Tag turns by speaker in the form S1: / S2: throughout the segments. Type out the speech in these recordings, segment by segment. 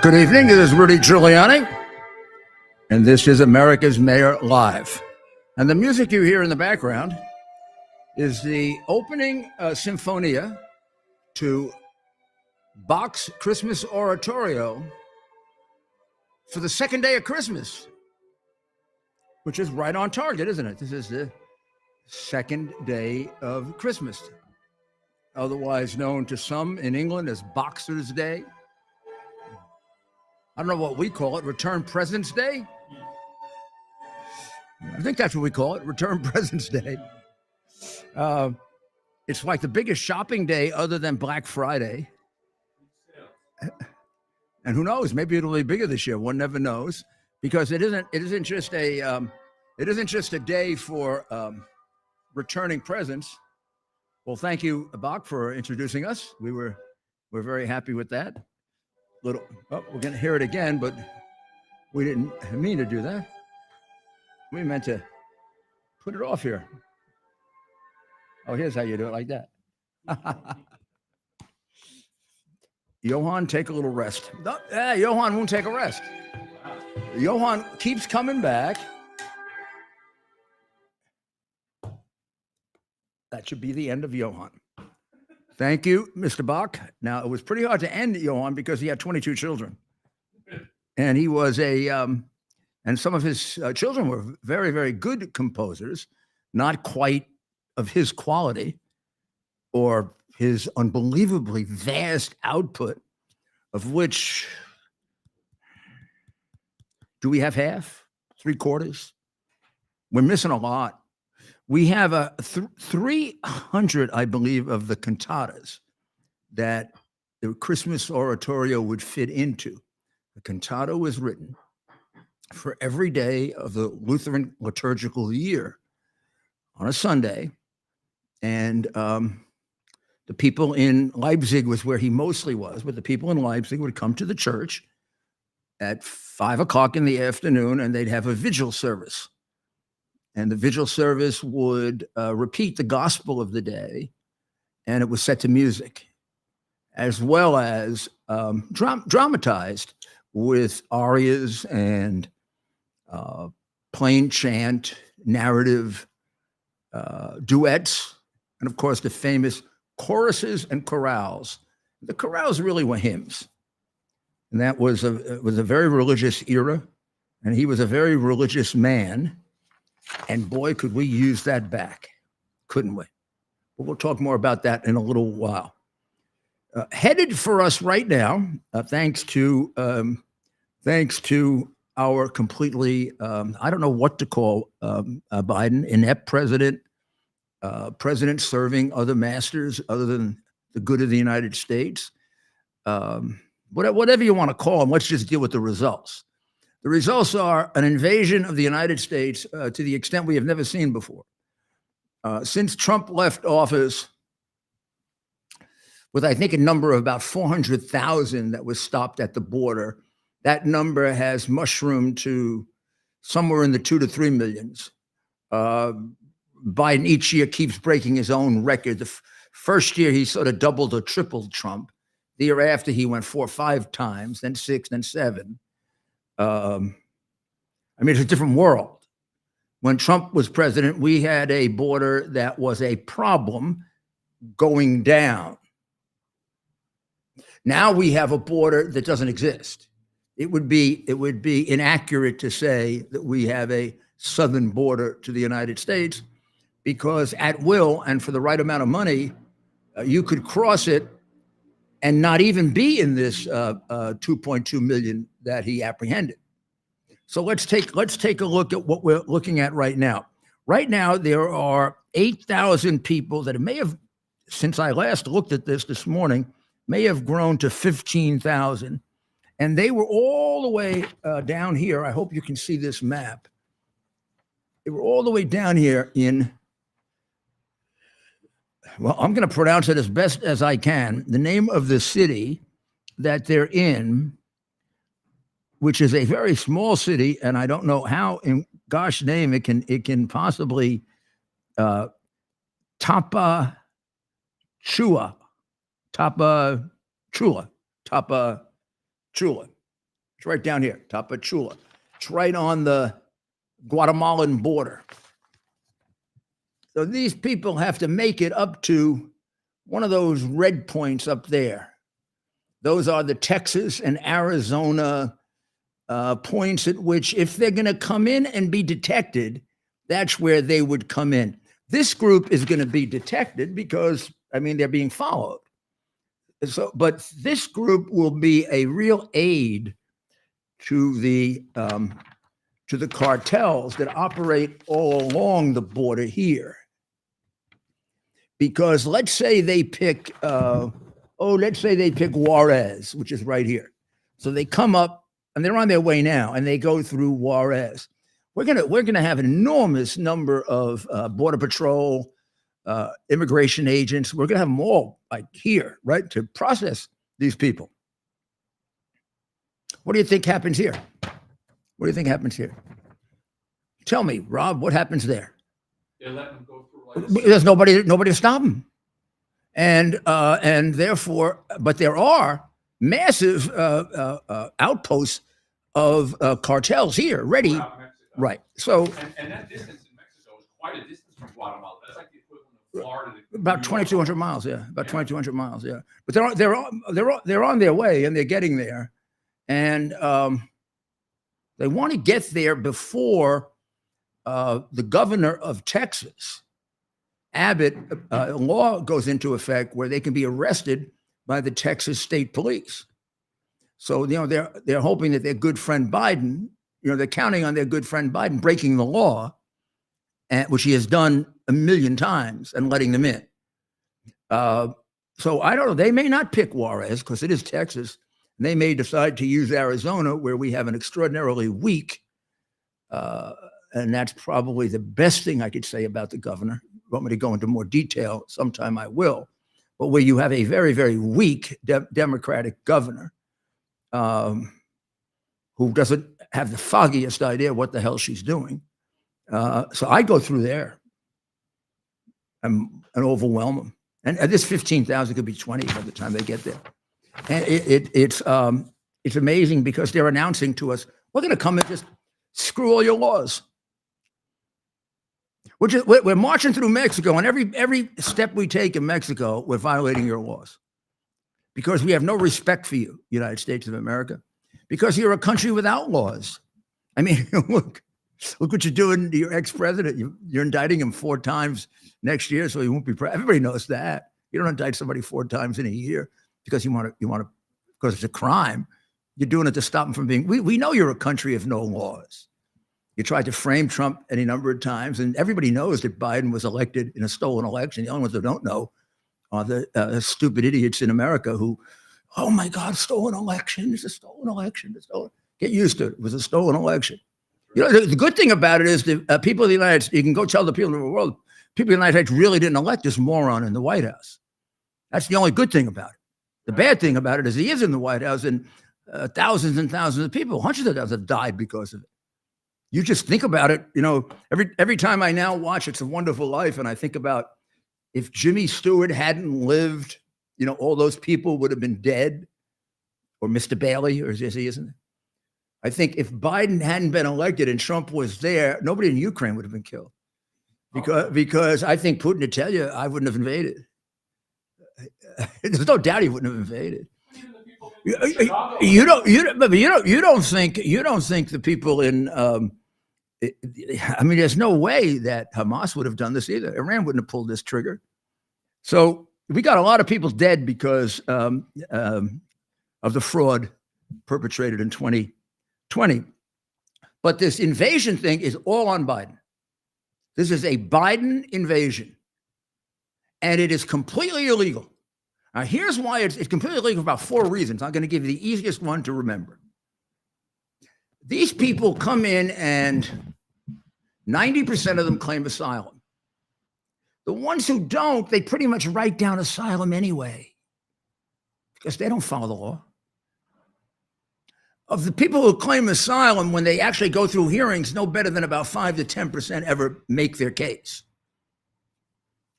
S1: Good evening. This is Rudy Giuliani, and this is America's Mayor Live. And the music you hear in the background is the opening Sinfonia to Bach's Christmas Oratorio for the second day of Christmas, which is right on target, isn't it? This is the second day of Christmas, otherwise known to some in England as Boxer's Day. I don't know what we call it, Return Presents Day? I think that's what we call it, Return Presents Day. It's like the biggest shopping day other than Black Friday. And who knows, maybe it'll be bigger this year. One never knows, because it isn't just a day for returning presents. Well, thank you, Bach, for introducing us. We're very happy with that. We're going to hear it again, but we didn't mean to do that. We meant to put it off here. Oh, here's how you do it, like that. Johann, take a little rest. No, Johann won't take a rest. Johann keeps coming back. That should be the end of Johann. Thank you, Mr. Bach. Now, it was pretty hard to end Johann because he had 22 children. And he was and some of his children were very, very good composers, not quite of his quality or his unbelievably vast output, of which, do we have half, 3/4? We're missing a lot. We have 300, I believe, of the cantatas that the Christmas oratorio would fit into. The cantata was written for every day of the Lutheran liturgical year on a Sunday. And the people in Leipzig was where he mostly was, but the people in Leipzig would come to the church at 5 o'clock in the afternoon, and they'd have a vigil service. And the vigil service would repeat the gospel of the day, and it was set to music, as well as dramatized with arias and plain chant, narrative, duets, and of course the famous choruses and chorales. The chorales really were hymns, and that was a very religious era, and he was a very religious man. And boy, could we use that back, couldn't we? But we'll talk more about that in a little while. Headed for us right now, thanks to our completely, I don't know what to call Biden, inept president, president serving other masters other than the good of the United States. Whatever you want to call them, let's just deal with the results. The results are an invasion of the United States to the extent we have never seen before. Since Trump left office, with I think a number of about 400,000 that was stopped at the border, that number has mushroomed to somewhere in the 2 to 3 millions. Biden each year keeps breaking his own record. The first year he sort of doubled or tripled Trump. The year after he went 4 or 5 times, then 6, then 7. I mean, it's a different world. When Trump was president, we had a border that was a problem going down. Now we have a border that doesn't exist. It would be inaccurate to say that we have a southern border to the United States, because at will and for the right amount of money, you could cross it and not even be in this 2.2 million that he apprehended. So let's take a look at what we're looking at right now. Right now, there are 8,000 people that may have, since I last looked at this morning, may have grown to 15,000. And they were all the way down here. I hope you can see this map. They were all the way down here in, well, I'm going to pronounce it as best as I can. The name of the city that they're in, which is a very small city, and I don't know how, in gosh name, it can possibly Tapachula. It's right down here, Tapachula. It's right on the Guatemalan border. So these people have to make it up to one of those red points up there. Those are the Texas and Arizona points at which, if they're going to come in and be detected, that's where they would come in. This group is going to be detected because, I mean, they're being followed. So, but this group will be a real aid to the cartels that operate all along the border here. Because let's say they pick, let's say they pick Juarez, which is right here. So they come up, and they're on their way now, and they go through Juarez. We're gonna have an enormous number of Border Patrol, immigration agents. We're gonna have them all like here, right, to process these people. What do you think happens here? What do you think happens here? Tell me, Rob, what happens there?
S2: They're letting them go through. Like
S1: There's nobody to stop them, and therefore, but there are massive outposts of cartels here ready.
S2: throughout Mexico.
S1: Right. So
S2: And that distance in Mexico is quite a distance from Guatemala. That's like the equivalent of Florida. to
S1: about
S2: New York.
S1: 2,200 miles. Yeah, about
S2: Yeah.
S1: 2,200 miles. Yeah, but they're on their way, and they're getting there, and they want to get there before the governor of Texas, Abbott, law goes into effect where they can be arrested by the Texas State Police. So they're hoping that their good friend Biden, they're counting on their good friend Biden breaking the law, which he has done a million times, and letting them in. So I don't know. They may not pick Juarez because it is Texas. And they may decide to use Arizona, where we have an extraordinarily weak, and that's probably the best thing I could say about the governor. If you want me to go into more detail sometime, I will. But where you have a very, very weak Democratic governor who doesn't have the foggiest idea what the hell she's doing. So I go through there and overwhelm them. And this 15,000 could be 20 by the time they get there. And it's amazing because they're announcing to us, we're going to come and just screw all your laws. We're marching through Mexico, and every step we take in Mexico, we're violating your laws because we have no respect for you, United States of America, because you're a country without laws. I mean, look what you're doing to your ex-president. You're indicting him 4 times next year, so he won't be president. Everybody knows that. You don't indict somebody 4 times in a year because you want to, because it's a crime. You're doing it to stop him from being. We know you're a country of no laws. You tried to frame Trump any number of times, and everybody knows that Biden was elected in a stolen election. The only ones that don't know are the stupid idiots in America who, oh my God, stolen election. It's a stolen election. Get used to it. It was a stolen election. The good thing about it is the people of the United States, you can go tell the people in the world, people in the United States really didn't elect this moron in the White House. That's the only good thing about it. The bad thing about it is he is in the White House, and thousands and thousands of people, hundreds of thousands have died because of it. You just think about it, every time I now watch It's a Wonderful Life, and I think about if Jimmy Stewart hadn't lived, all those people would have been dead, or Mr. Bailey, or is he, isn't it? I think if Biden hadn't been elected and Trump was there, nobody in Ukraine would have been killed. Because I think Putin would tell you, I wouldn't have invaded. There's no doubt he wouldn't have invaded. You don't think the people in there's no way that Hamas would have done this either. Iran wouldn't have pulled this trigger. So we got a lot of people dead because of the fraud perpetrated in 2020. But this invasion thing is all on Biden. This is a Biden invasion, and it is completely illegal. Now, here's why it's completely illegal for about 4 reasons. I'm going to give you the easiest one to remember. These people come in and 90% of them claim asylum. The ones who don't, they pretty much write down asylum anyway because they don't follow the law. Of the people who claim asylum, when they actually go through hearings, no better than about 5 to 10% ever make their case.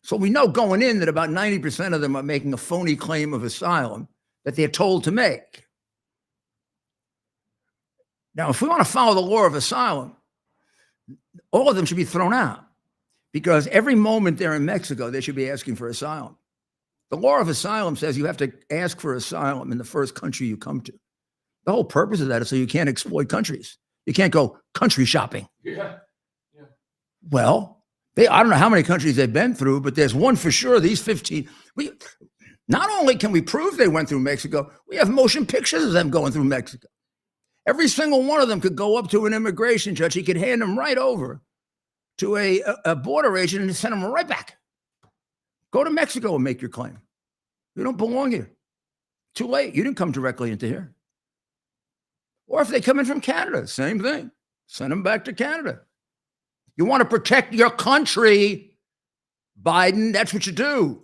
S1: So we know going in that about 90% of them are making a phony claim of asylum that they're told to make. Now, if we want to follow the law of asylum, all of them should be thrown out because every moment they're in Mexico, they should be asking for asylum. The law of asylum says you have to ask for asylum in the first country you come to. The whole purpose of that is so you can't exploit countries. You can't go country shopping.
S2: Yeah.
S1: Well, I don't know how many countries they've been through, but there's one for sure. These 15. Not only can we prove they went through Mexico, we have motion pictures of them going through Mexico. Every single one of them could go up to an immigration judge. He could hand them right over to a border agent and send them right back. Go to Mexico and make your claim. You don't belong here. Too late. You didn't come directly into here. Or if they come in from Canada, same thing. Send them back to Canada. You want to protect your country, Biden, that's what you do.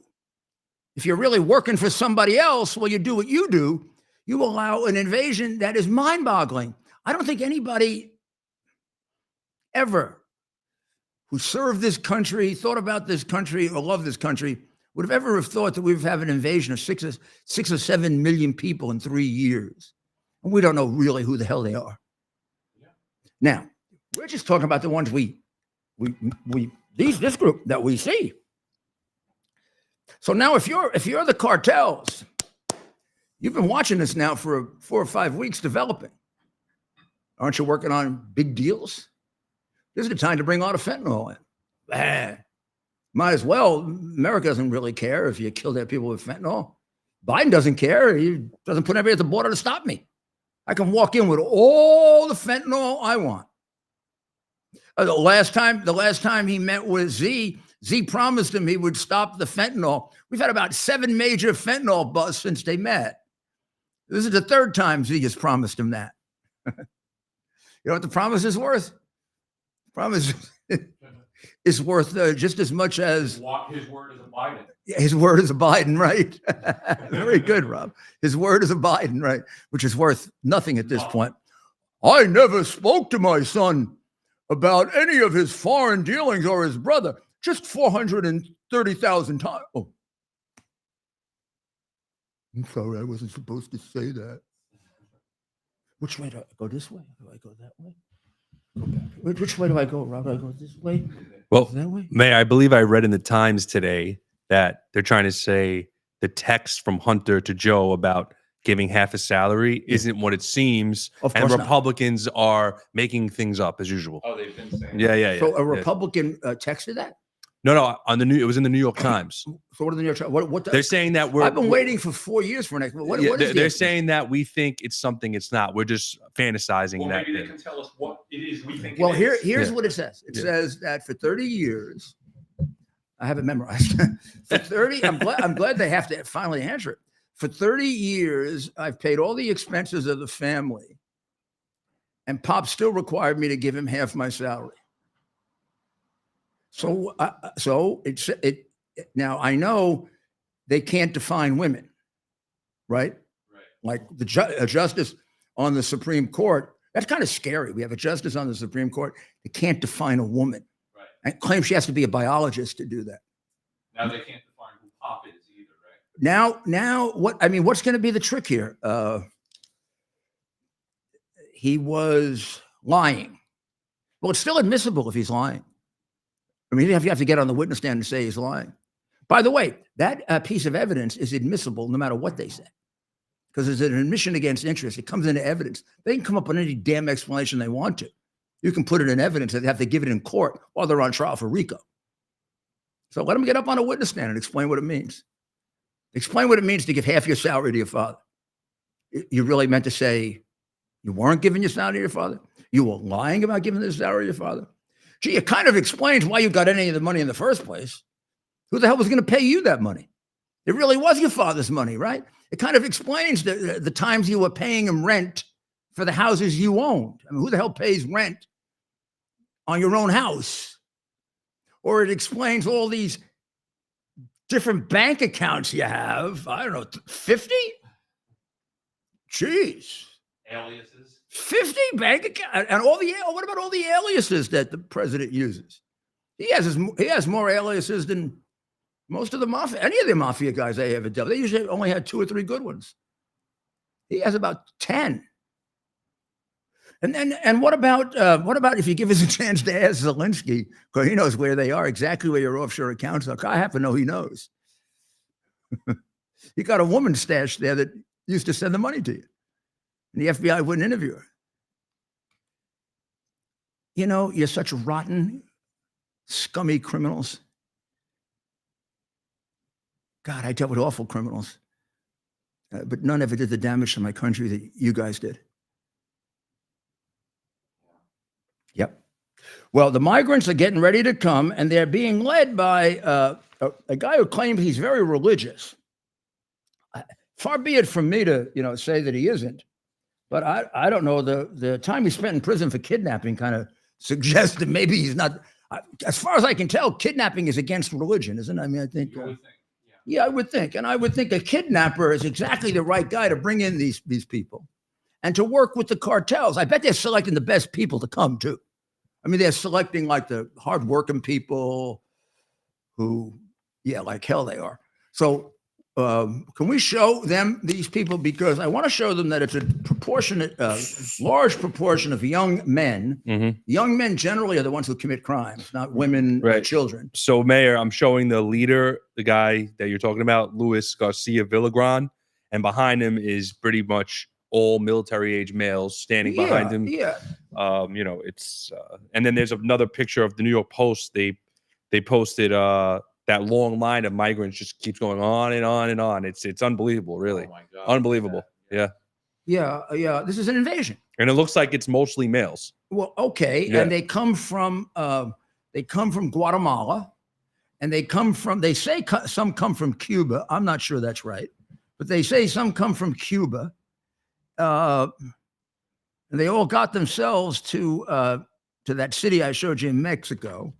S1: If you're really working for somebody else, well, you do what you do. You allow an invasion that is mind-boggling. I don't think anybody ever who served this country, thought about this country, or loved this country, would have ever have thought that we would have an invasion of 6 or 7 million people in 3 years. And we don't know really who the hell they are. Yeah. Now, we're just talking about the ones this group that we see. So now if you're the cartels, you've been watching this now for 4 or 5 weeks developing. Aren't you working on big deals? This is the time to bring a lot of fentanyl in. Might as well. America doesn't really care if you kill their people with fentanyl. Biden doesn't care. He doesn't put anybody at the border to stop me. I can walk in with all the fentanyl I want. The last time he met with Z promised him he would stop the fentanyl. We've had about 7 major fentanyl busts since they met. This is the 3rd time Z has promised him that. You know what the promise is worth? The promise is worth just as much as
S2: his word is a Biden.
S1: His word is a Biden, right? Very good, Rob. His word is a Biden, right? Which is worth nothing at this point. I never spoke to my son about any of his foreign dealings or his brother. Just 430,000 times. Oh, I'm sorry, I wasn't supposed to say that. Which way do I go? This way? Do I go that way? Go back. Which way do I go, Rob? Do I go this way?
S3: Well,
S1: that way?
S3: May, I believe I read in the Times today that they're trying to say the text from Hunter to Joe about giving half a salary isn't what it seems, and Republicans are making things up as usual.
S2: Oh, they've been saying.
S3: Yeah.
S1: So a Republican texted that?
S3: No, it was in the New York Times.
S1: So what are the New York Times? What
S3: they're saying that
S1: I've been waiting for 4 years for next. What is
S3: they're saying that we think it's something it's not. We're just fantasizing
S2: well,
S3: that.
S2: Maybe they can tell us what it is we think.
S1: Well, here's what it says. It says that for 30 years, I have it memorized. For 30, I'm glad they have to finally answer it. For 30 years, I've paid all the expenses of the family, and Pop still required me to give him half my salary. So now I know they can't define women, right? Like a justice on the Supreme Court. That's kind of scary. We have a justice on the Supreme Court that can't define a woman,
S2: right?
S1: And claims she has to be a biologist to do that.
S2: Now they can't define who Pop is either, right?
S1: Now what's going to be the trick here? He was lying. Well, it's still admissible if he's lying. I mean, you have to get on the witness stand and say he's lying. By the way, that piece of evidence is admissible no matter what they say, because it's an admission against interest. It comes into evidence. They can come up with any damn explanation they want to. You can put it in evidence. They have to give it in court while they're on trial for RICO. So let them get up on a witness stand and explain what it means. Explain what it means to give half your salary to your father. You really meant to say you weren't giving your salary to your father? You were lying about giving the salary to your father? Gee, it kind of explains why you got any of the money in the first place. Who the hell was going to pay you that money? It really was your father's money, right? It kind of explains the times you were paying him rent for the houses you owned. I mean, who the hell pays rent on your own house? Or it explains all these different bank accounts you have. I don't know, 50? Jeez.
S2: Aliases.
S1: 50 bank accounts, and what about all the aliases that the president uses? He has more aliases than most of the mafia. Any of the mafia guys they ever dealt with. They usually only had 2 or 3 good ones. He has about 10. And what about if you give us a chance to ask Zelensky, because he knows where they are, exactly where your offshore accounts are. I happen to know he knows. He got a woman stashed there that used to send the money to you, and the FBI wouldn't interview her. You know, you're such rotten, scummy criminals. God, I dealt with awful criminals, but none ever did the damage to my country that you guys did. Yep. Well, the migrants are getting ready to come, and they're being led by a guy who claims he's very religious. Far be it from me to, say that he isn't, but I don't know. The time he spent in prison for kidnapping kind of suggests that maybe he's not. As far as I can tell, kidnapping is against religion, isn't it? I mean, I think. Yeah, I would think, and I would think a kidnapper is exactly the right guy to bring in these people, and to work with the cartels. I bet they're selecting the best people to come too. I mean, they're selecting like the hardworking people who, like hell they are. So can we show them these people? Because I want to show them that it's a proportionate, large proportion of young men. Mm-hmm. Young men generally are the ones who commit crimes, not women or children.
S3: So, Mayor, I'm showing the leader, the guy that you're talking about, Luis Garcia Villagran, and behind him is pretty much all military age males standing behind him.
S1: Yeah.
S3: It's and then there's another picture of the New York Post. They posted that long line of migrants just keeps going on and on and on. It's unbelievable, really. Oh my God. Unbelievable. Yeah.
S1: This is an invasion.
S3: And it looks like it's mostly males.
S1: Well, okay. Yeah. And they come from Guatemala, and they say some come from Cuba. I'm not sure that's right, but they say some come from Cuba. And they all got themselves to that city I showed you in Mexico.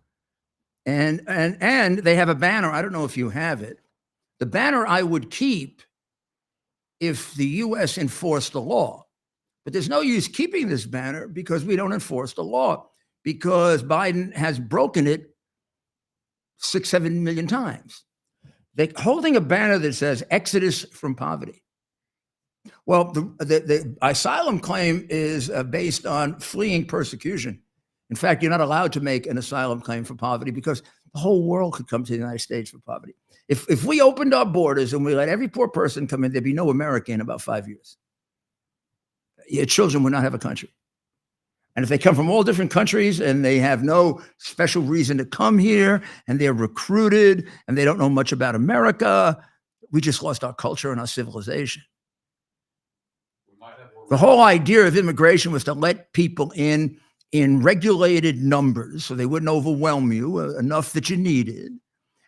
S1: And they have a banner. I don't know if you have it. The banner I would keep if the U.S. enforced the law. But there's no use keeping this banner because we don't enforce the law, because Biden has broken it 6-7 million times. They're holding a banner that says "Exodus from Poverty." Well, the asylum claim is based on fleeing persecution. In fact, you're not allowed to make an asylum claim for poverty because the whole world could come to the United States for poverty. If we opened our borders and we let every poor person come in, there'd be no America in about 5 years. Your children would not have a country. And if they come from all different countries and they have no special reason to come here and they're recruited and they don't know much about America, we just lost our culture and our civilization. The whole idea of immigration was to let people in regulated numbers so they wouldn't overwhelm you, enough that you needed,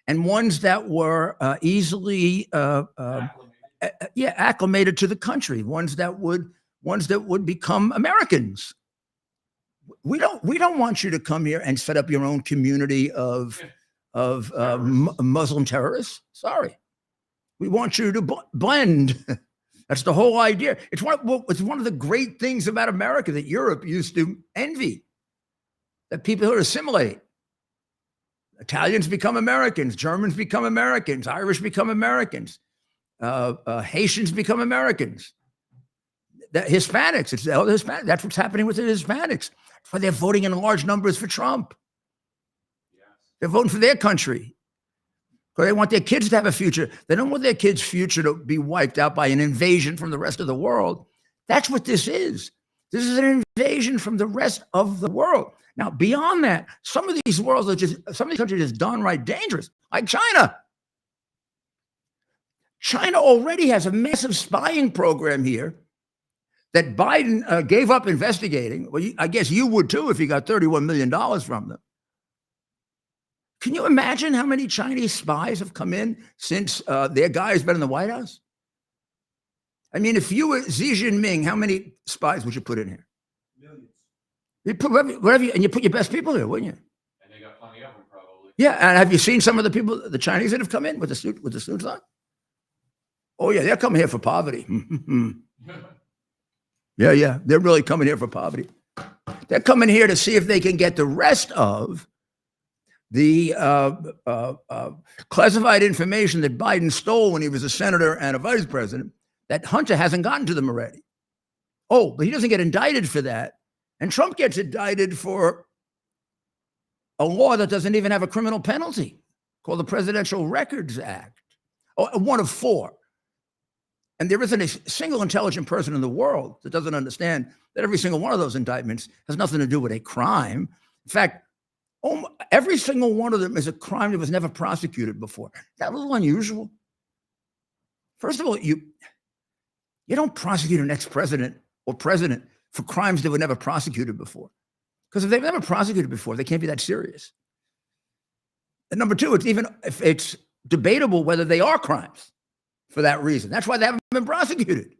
S1: and ones that were easily acclimated to the country, ones that would become Americans. We don't want you to come here and set up your own community of Muslim terrorists. Sorry, we want you to blend. That's the whole idea. It's one of the great things about America that Europe used to envy, that people who assimilate. Italians become Americans, Germans become Americans, Irish become Americans, Haitians become Americans. The Hispanics, it's the Hispanics. That's what's happening with the Hispanics. That's why they're voting in large numbers for Trump. Yes. They're voting for their country. Because they want their kids to have a future. They don't want their kids' future to be wiped out by an invasion from the rest of the world. That's what this is. This is an invasion from the rest of the world. Now, beyond that, some of these countries are just downright dangerous, like China. China already has a massive spying program here that Biden gave up investigating. Well, I guess you would too if you got $31 million from them. Can you imagine how many Chinese spies have come in since their guy has been in the White House? I mean, if you were Xi Jinping, how many spies would you put in here?
S2: Millions.
S1: You put whatever, and you put your best people here, wouldn't you?
S2: And they got plenty of them, probably.
S1: Yeah, and have you seen some of the people, the Chinese that have come in with the suits on? Oh yeah, they're coming here for poverty. Yeah, they're really coming here for poverty. They're coming here to see if they can get the rest of the classified information that Biden stole when he was a senator and a vice president, that Hunter hasn't gotten to them already. Oh, but he doesn't get indicted for that And Trump gets indicted for a law that doesn't even have a criminal penalty called the Presidential Records Act, one of four. And there isn't a single intelligent person in the world that doesn't understand that every single one of those indictments has nothing to do with a crime. In fact, every single one of them is a crime that was never prosecuted before. That a little unusual. First of all, you don't prosecute an ex-president or president for crimes that were never prosecuted before. Because if they've never prosecuted before, they can't be that serious. And number two, it's debatable whether they are crimes for that reason. That's why they haven't been prosecuted.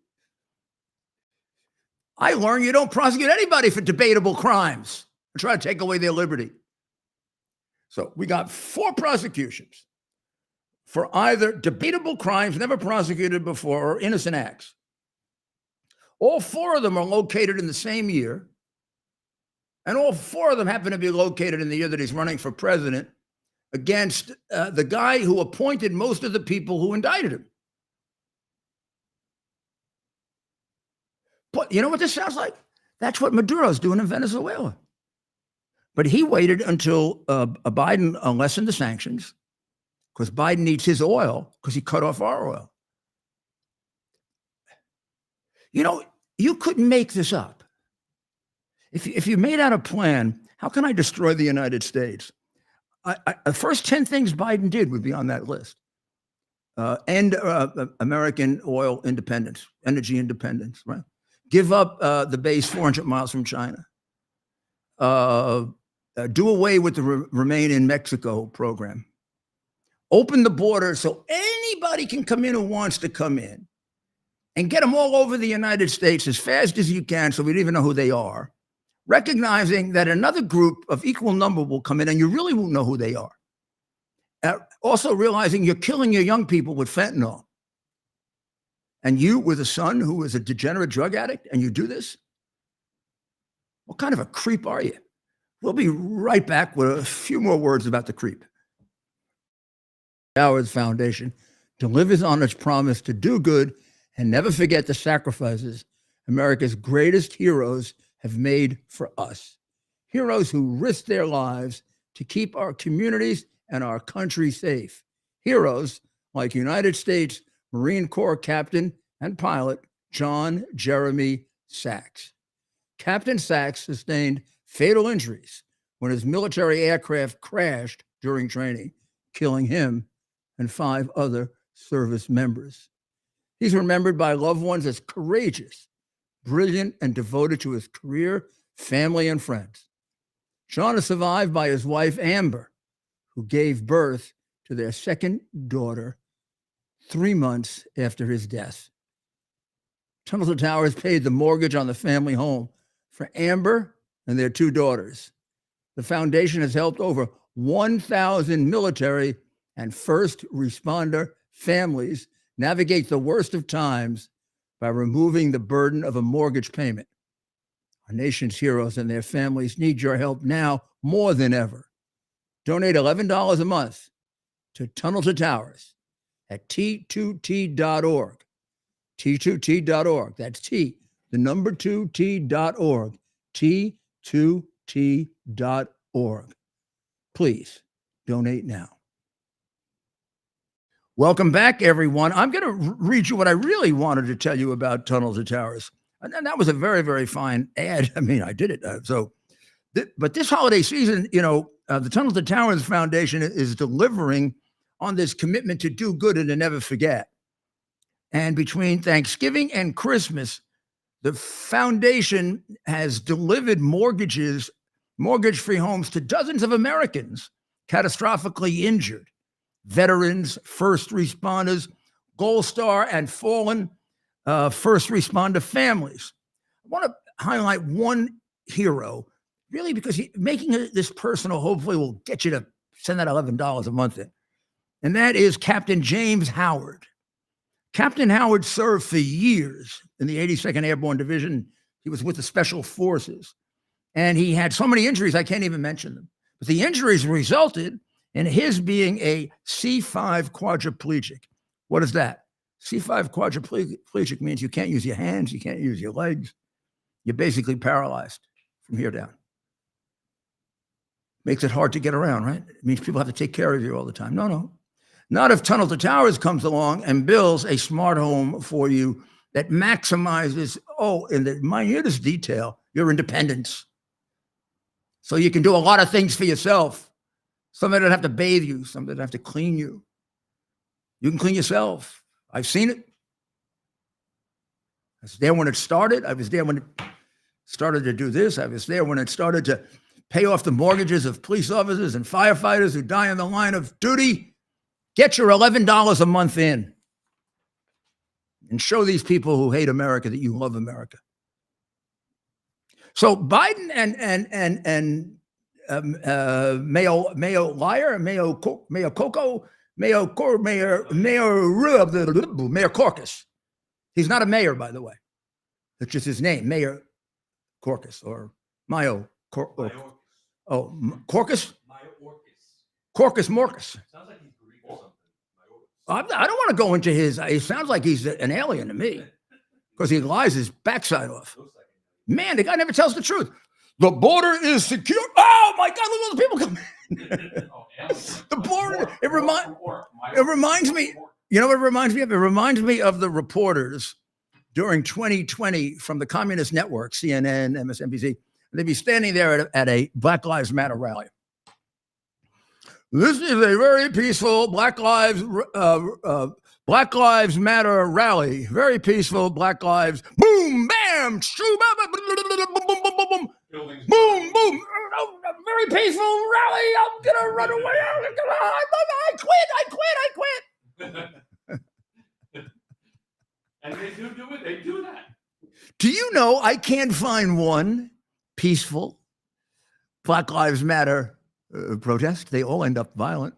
S1: I learned you don't prosecute anybody for debatable crimes and try to take away their liberty. So we got 4 prosecutions for either debatable crimes never prosecuted before or innocent acts. All 4 of them are located in the same year, and all 4 of them happen to be located in the year that he's running for president against the guy who appointed most of the people who indicted him. But you know what this sounds like? That's what Maduro's doing in Venezuela. But he waited until Biden lessened the sanctions, because Biden needs his oil because he cut off our oil. You know, you couldn't make this up. If you made out a plan, how can I destroy the United States? The first 10 things Biden did would be on that list. End American oil independence, energy independence, right? Give up the base 400 miles from China. Do away with the Remain in Mexico program. Open the border so anybody can come in who wants to come in, and get them all over the United States as fast as you can so we don't even know who they are, recognizing that another group of equal number will come in and you really won't know who they are. Also realizing you're killing your young people with fentanyl. And you, with a son who is a degenerate drug addict, and you do this? What kind of a creep are you? We'll be right back with a few more words about the creep. Towers Foundation delivers on its promise to do good and never forget the sacrifices America's greatest heroes have made for us. Heroes who risked their lives to keep our communities and our country safe. Heroes like United States Marine Corps Captain and pilot John Jeremy Sachs. Captain Sachs sustained fatal injuries when his military aircraft crashed during training, killing him and 5 other service members. He's remembered by loved ones as courageous, brilliant, and devoted to his career, family, and friends. John is survived by his wife, Amber, who gave birth to their second daughter 3 months after his death. Tunnel to Towers paid the mortgage on the family home for Amber and their 2 daughters. The foundation has helped over 1,000 military and first responder families navigate the worst of times by removing the burden of a mortgage payment. Our nation's heroes and their families need your help now more than ever. Donate $11 a month to Tunnel to Towers at T2T.org. T2T.org. That's T, the number 2T.org. T2T.org. Please donate now. Welcome back, everyone. I'm going to read you what I really wanted to tell you about Tunnel to Towers. And that was a very, very fine ad. I mean, I did it. But this holiday season, the Tunnel to Towers Foundation is delivering on this commitment to do good and to never forget. And between Thanksgiving and Christmas, the foundation has delivered mortgage-free homes to dozens of Americans catastrophically injured, veterans, first responders, Gold Star and fallen first responder families. I want to highlight one hero, really, because making this personal hopefully will get you to send that $11 a month in. And that is Captain James Howard. Captain Howard served for years in the 82nd Airborne Division. He was with the Special Forces. And he had so many injuries, I can't even mention them. But the injuries resulted in his being a C5 quadriplegic. What is that? C5 quadriplegic means you can't use your hands, you can't use your legs. You're basically paralyzed from here down. Makes it hard to get around, right? It means people have to take care of you all the time. No. Not if Tunnel to Towers comes along and builds a smart home for you that maximizes, in the minutest detail, your independence. So you can do a lot of things for yourself. Somebody doesn't have to bathe you. Somebody doesn't have to clean you. You can clean yourself. I've seen it. I was there when it started. I was there when it started to do this. I was there when it started to pay off the mortgages of police officers and firefighters who die in the line of duty. Get your $11 a month in and show these people who hate America that you love America. So Biden and Mayor Caucus. He's not a mayor, by the way. That's just his name, Mayor Caucus or Mayo. Caucus? Caucus Morcus.
S2: Sounds like he's Greek or something.
S1: I don't want to go into his. It sounds like he's an alien to me because he lies his backside off. Man, the guy never tells the truth. The border is secure. Oh my God! Look at all the people coming. The border. It reminds me. You know what it reminds me of? It reminds me of the reporters during 2020 from the communist network, CNN, MSNBC. They'd be standing there at a Black Lives Matter rally. This is a very peaceful Black Lives Matter rally. Very peaceful Black Lives. Boom, bam, shoo, boom, boom, boom. Very peaceful rally. I'm gonna run away. I quit.
S2: And they do it. They do that.
S1: Do you know I can't find one peaceful Black Lives Matter protest? They all end up violent,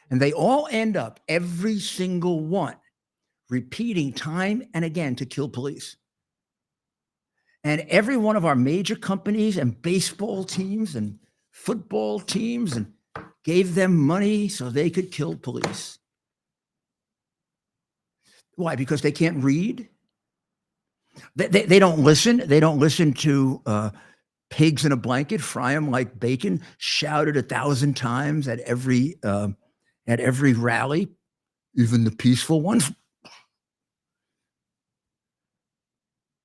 S1: and they all end up, every single one, repeating time and again to kill police. And every one of our major companies and baseball teams and football teams and gave them money so they could kill police. Why? Because they can't read. They don't listen. They don't listen to pigs in a blanket, fry them like bacon, shouted 1,000 times at every rally, even the peaceful ones.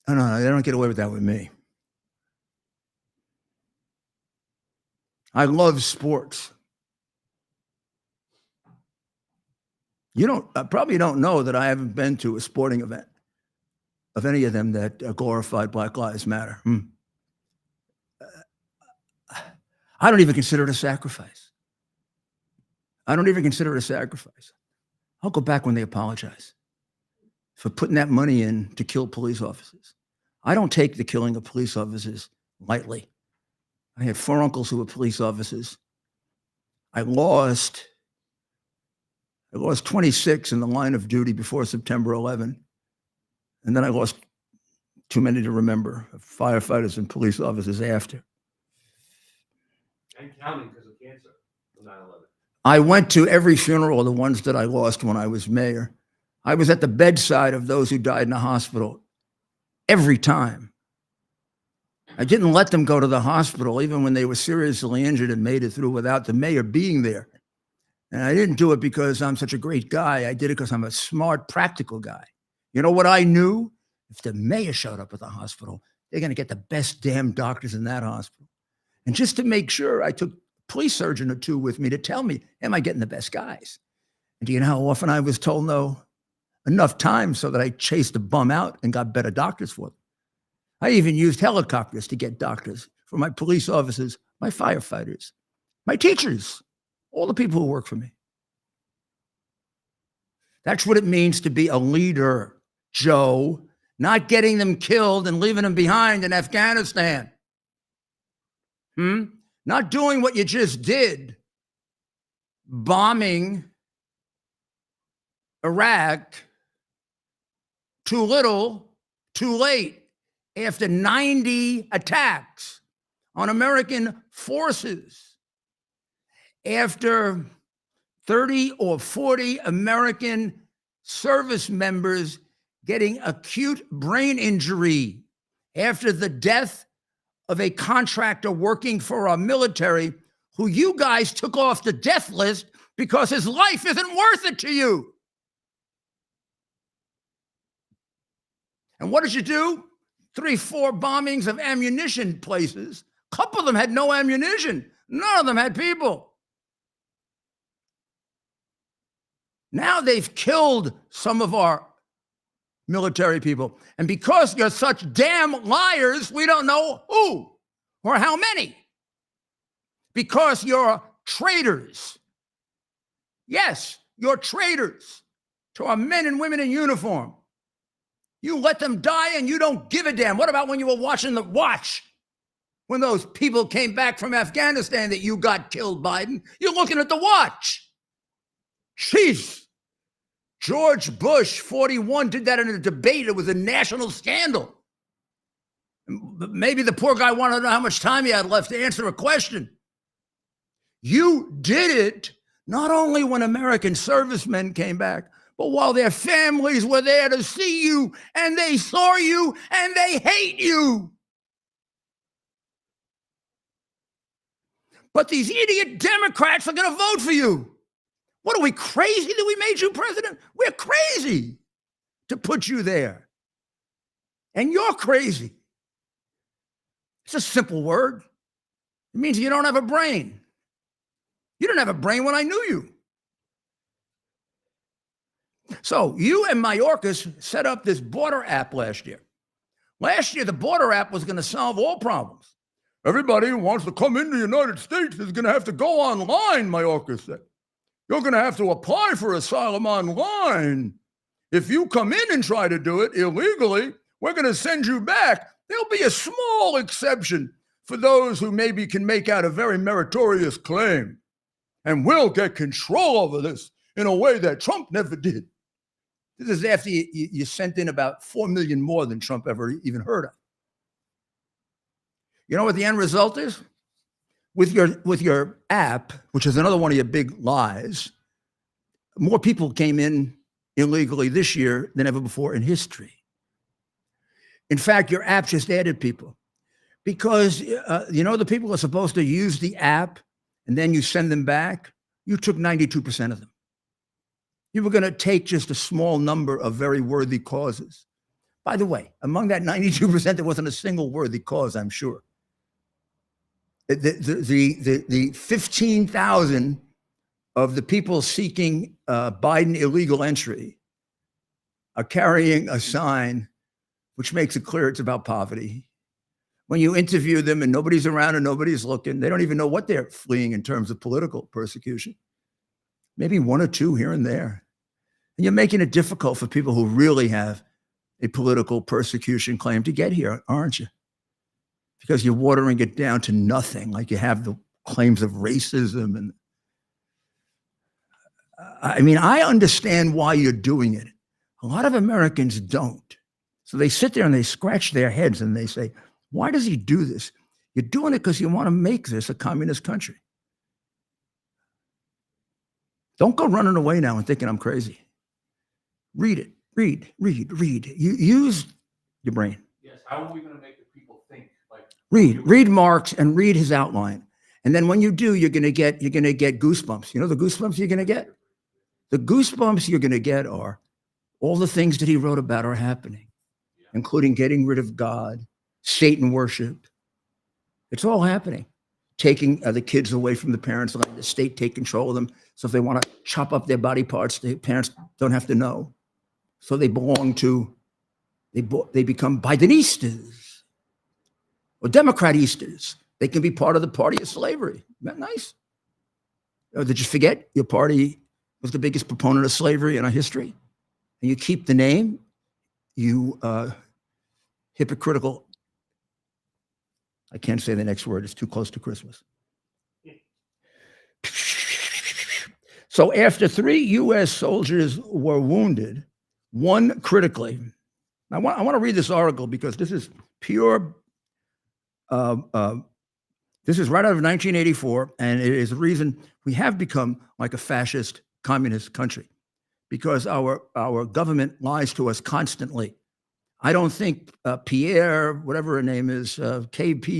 S1: No, they don't get away with that with me. I love sports. You probably don't know that I haven't been to a sporting event of any of them that glorified Black Lives Matter. I don't even consider it a sacrifice. I'll go back when they apologize for putting that money in to kill police officers. I don't take the killing of police officers lightly. I had 4 uncles who were police officers. I lost 26 in the line of duty before September 11. And then I lost too many to remember, firefighters and police officers after.
S2: And counting because of cancer from 9/11.
S1: I went to every funeral of the ones that I lost when I was mayor. I was at the bedside of those who died in the hospital every time. I didn't let them go to the hospital even when they were seriously injured and made it through without the mayor being there. And I didn't do it because I'm such a great guy. I did it because I'm a smart, practical guy. You know what I knew? If the mayor showed up at the hospital, they're going to get the best damn doctors in that hospital. And just to make sure, I took a police surgeon or 2 with me to tell me, am I getting the best guys? And do you know how often I was told no? Enough time so that I chased a bum out and got better doctors for them. I even used helicopters to get doctors for my police officers, my firefighters, my teachers, all the people who work for me. That's what it means to be a leader, Joe, not getting them killed and leaving them behind in Afghanistan. Not doing what you just did, bombing Iraq, too little, too late, after 90 attacks on American forces, after 30 or 40 American service members getting acute brain injury, after the death of a contractor working for our military who you guys took off the death list because his life isn't worth it to you. And what did you do? 3, 4 bombings of ammunition places. A couple of them had no ammunition. None of them had people. Now they've killed some of our military people. And because you're such damn liars, we don't know who or how many. Because you're traitors. Yes, you're traitors to our men and women in uniform. You let them die and you don't give a damn. What about when you were watching the watch? When those people came back from Afghanistan that you got killed, Biden? You're looking at the watch. Jeez. George Bush, 41, did that in a debate. It was a national scandal. Maybe the poor guy wanted to know how much time he had left to answer a question. You did it not only when American servicemen came back, but while their families were there to see you, and they saw you, and they hate you. But these idiot Democrats are going to vote for you. What, are we crazy that we made you president? We're crazy to put you there. And you're crazy. It's a simple word. It means you don't have a brain. You didn't have a brain when I knew you. So you and Mayorkas set up this border app last year. Last year, the border app was going to solve all problems. Everybody who wants to come into the United States is going to have to go online, Mayorkas said. You're going to have to apply for asylum online. If you come in and try to do it illegally, we're going to send you back. There'll be a small exception for those who maybe can make out a very meritorious claim. And we'll get control over this in a way that Trump never did. This is after you sent in about 4 million more than Trump ever even heard of. You know what the end result is? With your app, which is another one of your big lies, more people came in illegally this year than ever before in history. In fact, your app just added people because, the people are supposed to use the app and then you send them back. You took 92% of them. You were going to take just a small number of very worthy causes. By the way, among that 92%, there wasn't a single worthy cause, I'm sure. The 15,000 of the people seeking Biden illegal entry are carrying a sign which makes it clear it's about poverty. When you interview them and nobody's around and nobody's looking, they don't even know what they're fleeing in terms of political persecution. Maybe 1 or 2 here and there. And you're making it difficult for people who really have a political persecution claim to get here, aren't you? Because you're watering it down to nothing, like you have the claims of racism. And I understand why you're doing it. A lot of Americans don't. So they sit there and they scratch their heads and they say, why does he do this? You're doing it because you want to make this a communist country. Don't go running away now and thinking I'm crazy. Read it. Read. You use your brain.
S2: Yes. How are we going to make the people think?
S1: Read Marx and read his outline. And then when you do, you're going to get goosebumps. You know the goosebumps you're going to get? The goosebumps you're going to get are all the things that he wrote about are happening, including getting rid of God, Satan worship. It's all happening. Taking the kids away from the parents, letting the state take control of them. So if they want to chop up their body parts, the parents don't have to know. So they become Bidenistas or Democratistas. They can be part of the party of slavery. Isn't that nice? Or did you forget your party was the biggest proponent of slavery in our history? And you keep the name, you hypocritical. I can't say the next word. It's too close to Christmas. So after 3 U.S. soldiers were wounded, 1 critically. I want to read this article because this is pure. This is right out of 1984, and it is the reason we have become like a fascist communist country, because our government lies to us constantly. I don't think Pierre, whatever her name is, KPGXYZ,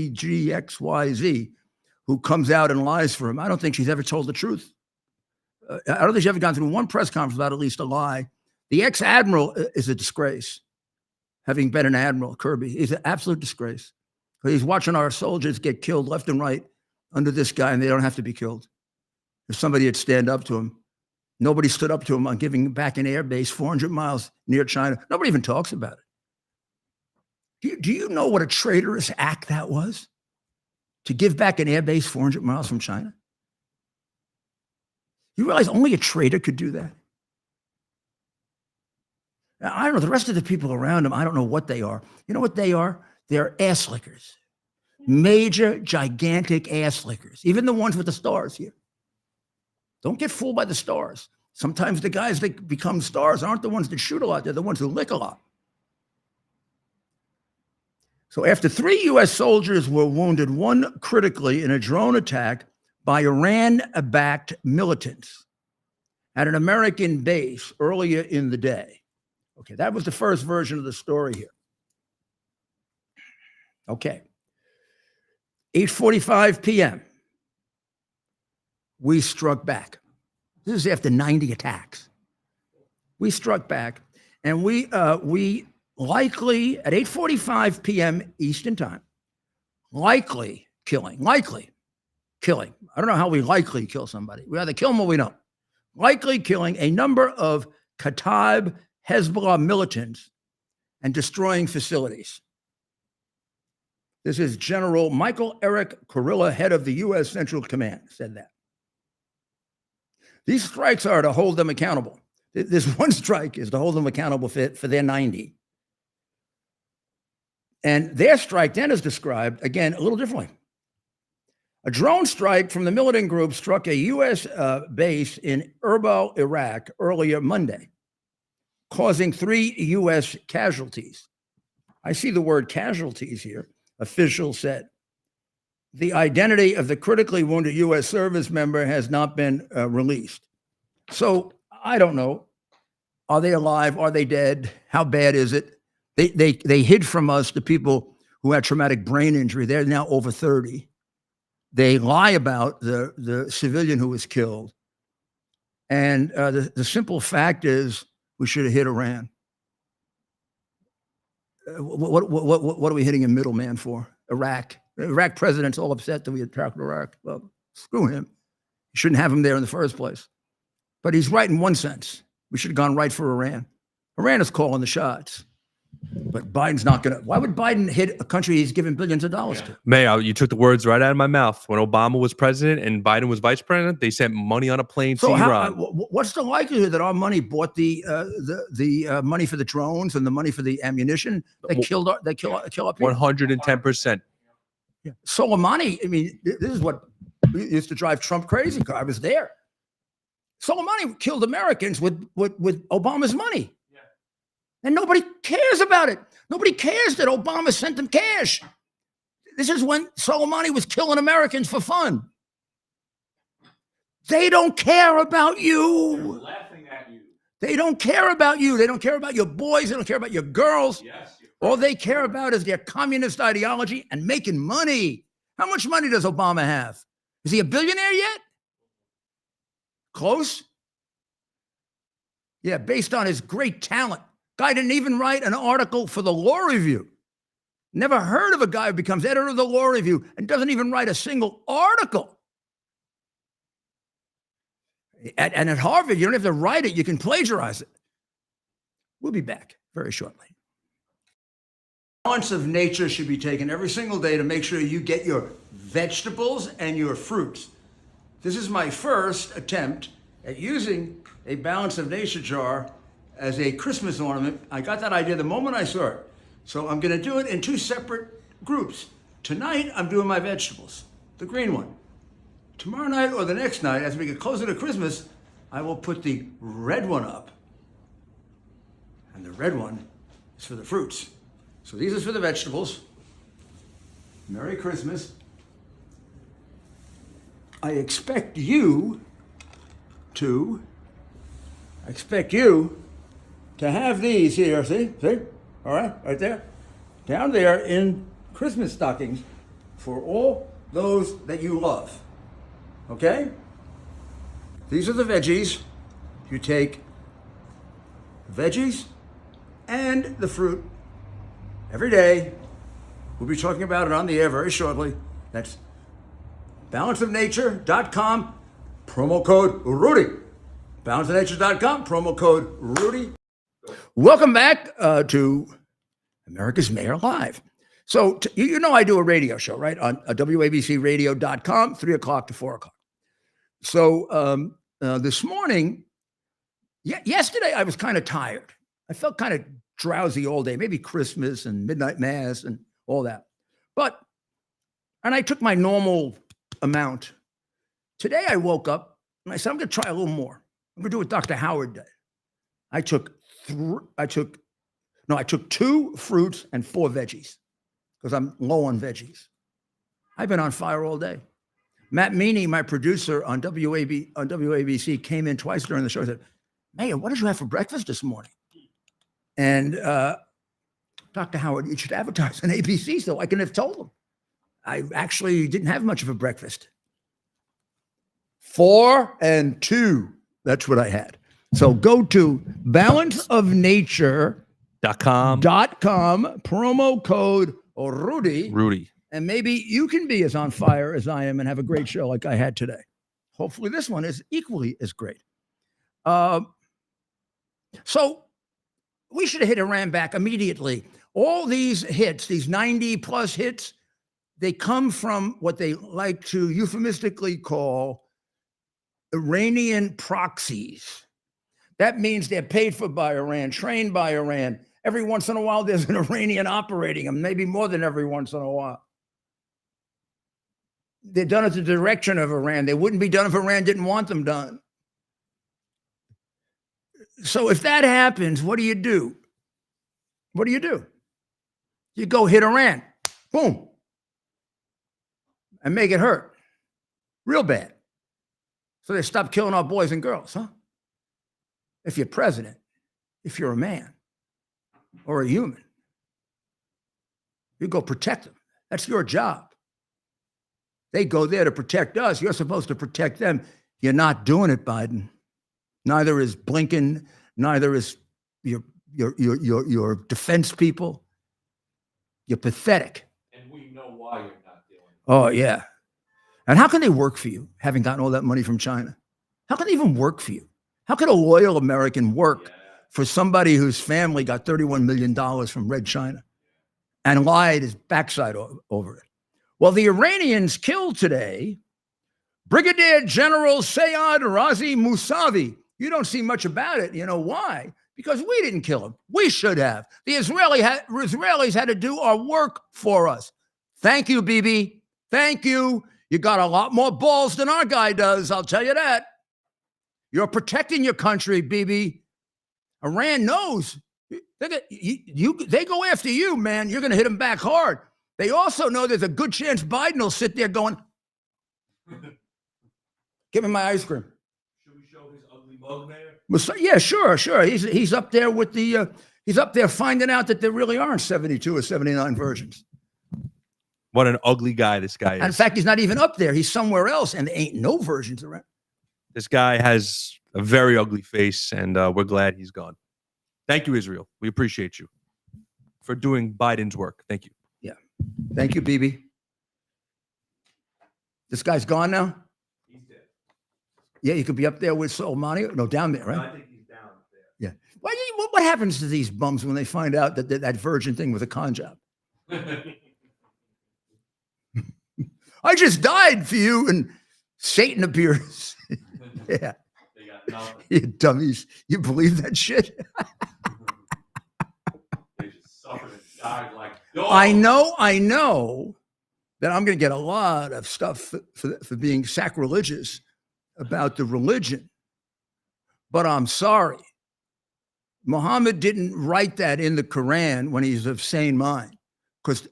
S1: who comes out and lies for him, I don't think she's ever told the truth. I don't think she's ever gone through one press conference without at least a lie. The ex-admiral is a disgrace, having been an admiral, Kirby. He's an absolute disgrace. He's watching our soldiers get killed left and right under this guy, and they don't have to be killed. If somebody would stand up to him, nobody stood up to him on giving back an air base 400 miles near China. Nobody even talks about it. Do you know what a traitorous act that was? To give back an air base 400 miles from China? You realize only a traitor could do that? Now, I don't know. The rest of the people around him, I don't know what they are. You know what they are? They're ass lickers. Major, gigantic ass lickers. Even the ones with the stars here. Don't get fooled by the stars. Sometimes the guys that become stars aren't the ones that shoot a lot. They're the ones who lick a lot. So after 3 U.S. soldiers were wounded, one critically in a drone attack by Iran-backed militants at an American base earlier in the day. Okay, that was the first version of the story here. Okay. 8:45 p.m. We struck back. This is after 90 attacks. We struck back, and we likely at 8:45 p.m. Eastern time, likely killing. I don't know how we likely kill somebody. We either kill them or we don't. Likely killing a number of Kataib Hezbollah militants and destroying facilities. This is General Michael Eric Kurilla, head of the U.S. Central Command, said that. These strikes are to hold them accountable. This one strike is to hold them accountable for their 90. And their strike then is described, again, a little differently. A drone strike from the militant group struck a U.S. base in Erbil, Iraq, earlier Monday, causing 3 U.S. casualties. I see the word casualties here, officials said. The identity of the critically wounded U.S. service member has not been released. So I don't know. Are they alive? Are they dead? How bad is it? They hid from us the people who had traumatic brain injury. They're now over 30. They lie about the civilian who was killed. And the simple fact is we should have hit Iran. What are we hitting a middleman for? Iraq. The Iraq president's all upset that we attacked Iraq. Well, screw him. You shouldn't have him there in the first place. But he's right in one sense. We should have gone right for Iran. Iran is calling the shots. But Biden's not going to. Why would Biden hit a country he's given billions of dollars to?
S3: Mayo, you took the words right out of my mouth. When Obama was president and Biden was vice president, they sent money on a plane to Iran.
S1: What's the likelihood that our money bought the money for the drones and the money for the ammunition that kill our people?
S3: 110%.
S1: Yeah. Soleimani, I mean, this is what used to drive Trump crazy. I was there. Soleimani killed Americans with Obama's money. And nobody cares about it. Nobody cares that Obama sent them cash. This is when Soleimani was killing Americans for fun. They don't care about you.
S2: They're laughing at you.
S1: They don't care about you. They don't care about your boys. They don't care about your girls.
S2: Yes.
S1: All they care about is their communist ideology and making money. How much money does Obama have? Is he a billionaire yet? Close? Yeah, based on his great talent. Guy didn't even write an article for the Law Review. Never heard of a guy who becomes editor of the Law Review and doesn't even write a single article. And at Harvard, you don't have to write it. You can plagiarize it. We'll be back very shortly. Balance of nature should be taken every single day to make sure you get your vegetables and your fruits. This is my first attempt at using a Balance of Nature jar as a Christmas ornament. I got that idea the moment I saw it. So I'm going to do it in 2 separate groups. Tonight, I'm doing my vegetables, the green one. Tomorrow night or the next night, as we get closer to Christmas, I will put the red one up. And the red one is for the fruits. So these are for the vegetables. Merry Christmas. I expect you to have these here, see? All right there. Down there in Christmas stockings for all those that you love. Okay? These are the veggies. You take veggies and the fruit every day. We'll be talking about it on the air very shortly. That's balanceofnature.com, promo code Rudy. Balanceofnature.com, promo code Rudy. Welcome back to America's Mayor Live. So, you know I do a radio show, right? On WABCradio.com, 3 o'clock to 4 o'clock. So this morning, yesterday I was kind of tired. I felt kind of drowsy all day, maybe Christmas and midnight mass and all that. And I took my normal amount. Today I woke up and I said, I'm going to try a little more. I'm going to do what Dr. Howard did. I took 2 fruits and 4 veggies because I'm low on veggies. I've been on fire all day. Matt Meany, my producer on WABC, came in twice during the show and said, Mayor, what did you have for breakfast this morning? And Dr. Howard, you should advertise on ABC so I can have told him. I actually didn't have much of a breakfast. 4 and 2. That's what I had. So go to balanceofnature.com, promo code Rudy. And maybe you can be as on fire as I am and have a great show like I had today. Hopefully this one is equally as great. So we should have hit Iran back immediately. All these hits, these 90 plus hits, they come from what they like to euphemistically call Iranian proxies. That means they're paid for by Iran, trained by Iran. Every once in a while, there's an Iranian operating them, maybe more than every once in a while. They're done at the direction of Iran. They wouldn't be done if Iran didn't want them done. So if that happens, what do you do? What do? You go hit Iran, boom, and make it hurt real bad. So they stop killing our boys and girls, huh? If you're president, if you're a man or a human, you go protect them. That's your job. They go there to protect us. You're supposed to protect them. You're not doing it, Biden. Neither is Blinken. Neither is your defense people. You're pathetic.
S2: And we know why you're not doing it.
S1: Oh, yeah. And how can they work for you, having gotten all that money from China? How can they even work for you? How can a loyal American work for somebody whose family got $31 million from Red China and lied his backside over it? Well, the Iranians killed today Brigadier General Sayed Razi Mousavi. You don't see much about it. You know why? Because we didn't kill him. We should have. The Israelis had to do our work for us. Thank you, Bibi. Thank you. You got a lot more balls than our guy does, I'll tell you that. You're protecting your country, Bibi. Iran knows. They go after you, man. You're going to hit them back hard. They also know there's a good chance Biden will sit there going, give me my ice cream.
S2: Should we show his ugly mug, Mayor?
S1: Yeah, sure. He's up there with the, he's up there finding out that there really aren't 72 or 79 versions.
S3: What an ugly guy this guy is.
S1: And in fact, he's not even up there. He's somewhere else, and there ain't no versions around.
S3: This guy has a very ugly face, and we're glad he's gone. Thank you, Israel. We appreciate you for doing Biden's work. Thank you.
S1: Yeah. Thank you, Bibi. This guy's gone now?
S2: He's dead.
S1: Yeah, you could be up there with Soleimani. No, down there, right?
S2: No, I think he's down there.
S1: Yeah. What happens to these bums when they find out that that virgin thing was a con job? I just died for you, and Satan appears. Yeah.
S2: They got nothing.
S1: You dummies. You believe that shit?
S2: They just suffered and died like dogs.
S1: I know that I'm going to get a lot of stuff for being sacrilegious about the religion. But I'm sorry. Muhammad didn't write that in the Quran when he's of sane mind. Because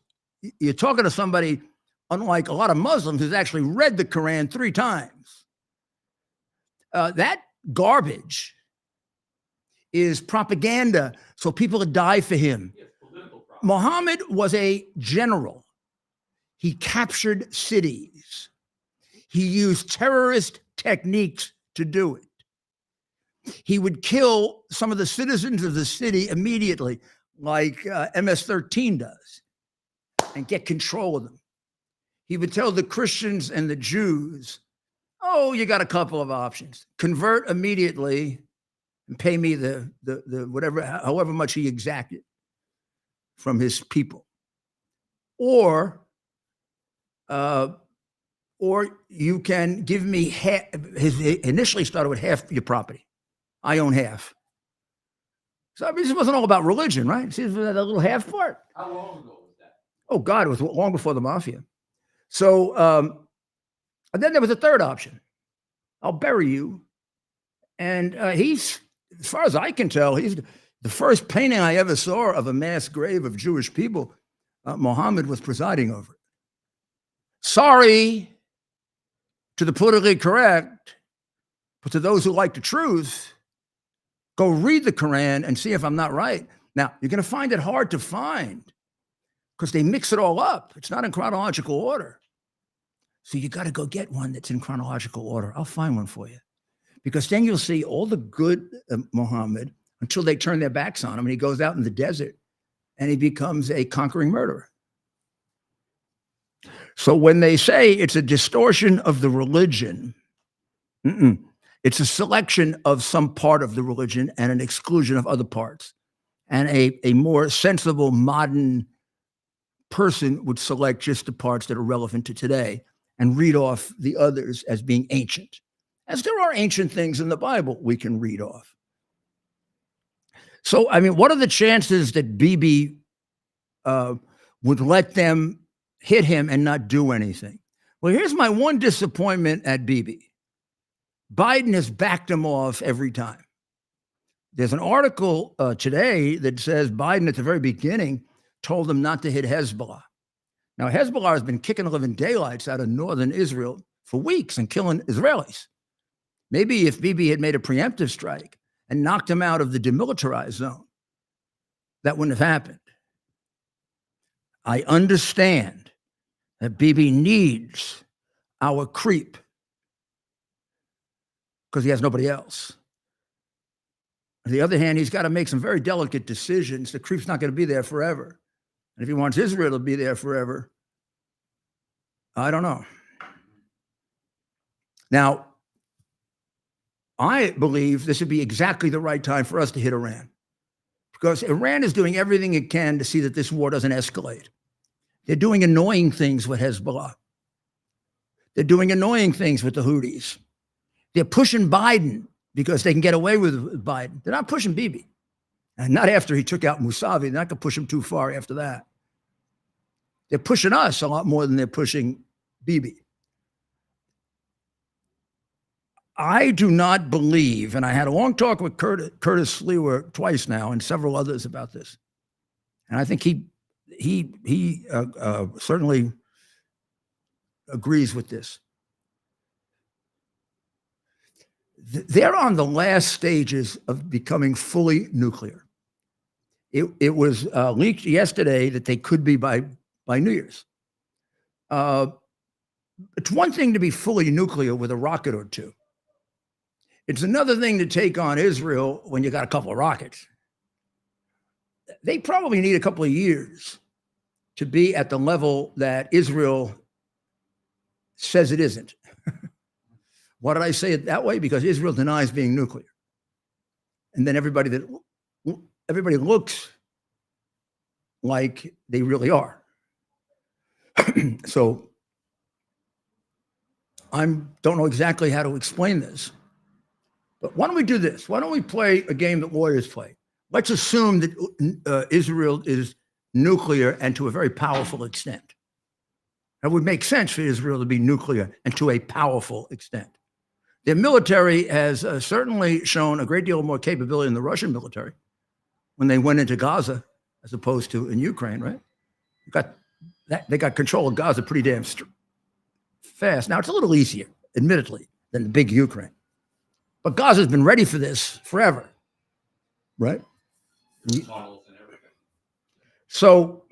S1: you're talking to somebody, unlike a lot of Muslims, who's actually read the Quran 3 times. That garbage is propaganda so people would die for him.
S2: Yes,
S1: Muhammad was a general. He captured cities. He used terrorist techniques to do it. He would kill some of the citizens of the city immediately, like MS-13 does, and get control of them. He would tell the Christians and the Jews, oh, you got a couple of options. Convert immediately and pay me the whatever, however much he exacted from his people. Or you can give me half. He initially started with half your property. I own half. So I mean, this wasn't all about religion, right? See, that little half part.
S2: How long ago was that?
S1: Oh God, it was long before the mafia. So, and then there was a third option. I'll bury you. And he's, as far as I can tell, he's the first painting I ever saw of a mass grave of Jewish people. Muhammad was presiding over it. Sorry to the politically correct, but to those who like the truth, go read the Quran and see if I'm not right. Now, you're going to find it hard to find because they mix it all up. It's not in chronological order. So you got to go get one that's in chronological order. I'll find one for you. Because then you'll see all the good Muhammad until they turn their backs on him and he goes out in the desert and he becomes a conquering murderer. So when they say it's a distortion of the religion, it's a selection of some part of the religion and an exclusion of other parts. And a more sensible modern person would select just the parts that are relevant to today and read off the others as being ancient. As there are ancient things in the Bible we can read off. So, I mean, what are the chances that Bibi would let them hit him and not do anything? Well, here's my one disappointment at Bibi. Biden has backed him off every time. There's an article today that says Biden at the very beginning told them not to hit Hezbollah. Now, Hezbollah has been kicking the living daylights out of northern Israel for weeks and killing Israelis. Maybe if Bibi had made a preemptive strike and knocked him out of the demilitarized zone, that wouldn't have happened. I understand that Bibi needs our creep because he has nobody else. On the other hand, he's got to make some very delicate decisions. The creep's not going to be there forever. And if he wants Israel to be there forever, I don't know. Now, I believe this would be exactly the right time for us to hit Iran because Iran is doing everything it can to see that this war doesn't escalate. They're doing annoying things with Hezbollah. They're doing annoying things with the Houthis. They're pushing Biden because they can get away with Biden. They're not pushing Bibi. And not after he took out Mousavi. They're not going to push him too far after that. They're pushing us a lot more than they're pushing Bibi. I do not believe, and I had a long talk with Curtis Lewer twice now and several others about this. And I think he certainly agrees with this. They're on the last stages of becoming fully nuclear. It was leaked yesterday that they could be by New Year's. It's one thing to be fully nuclear with a rocket or two. It's another thing to take on Israel when you got a couple of rockets. They probably need a couple of years to be at the level that Israel says it isn't. Why did I say it that way? Because Israel denies being nuclear. And then everybody looks like they really are. So I don't know exactly how to explain this. But why don't we do this? Why don't we play a game that lawyers play? Let's assume that Israel is nuclear and to a very powerful extent. That would make sense for Israel to be nuclear and to a powerful extent. Their military has certainly shown a great deal more capability than the Russian military when they went into Gaza, as opposed to in Ukraine, right? They got control of Gaza pretty damn fast. Now, it's a little easier, admittedly, than the big Ukraine. But Gaza's been ready for this forever, right?
S2: Tunnels and everything.
S1: So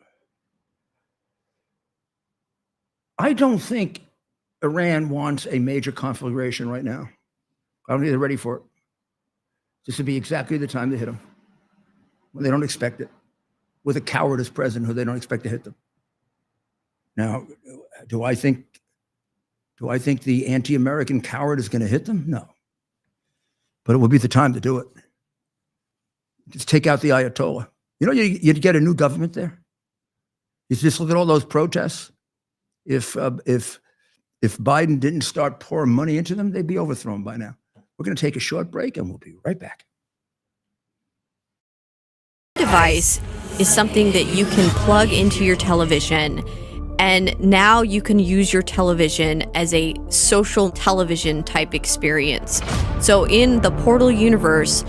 S1: I don't think Iran wants a major conflagration right now. I don't think they're ready for it. This would be exactly the time to hit them when they don't expect it, with a coward as president who they don't expect to hit them. Now, do I think the anti-American coward is going to hit them? No. But it will be the time to do it. Just take out the Ayatollah. You know, you'd get a new government there. You just look at all those protests. If Biden didn't start pouring money into them, they'd be overthrown by now. We're going to take a short break and we'll be right back.
S4: Device is something that you can plug into your television, and now you can use your television as a social television type experience. So in the Portal universe,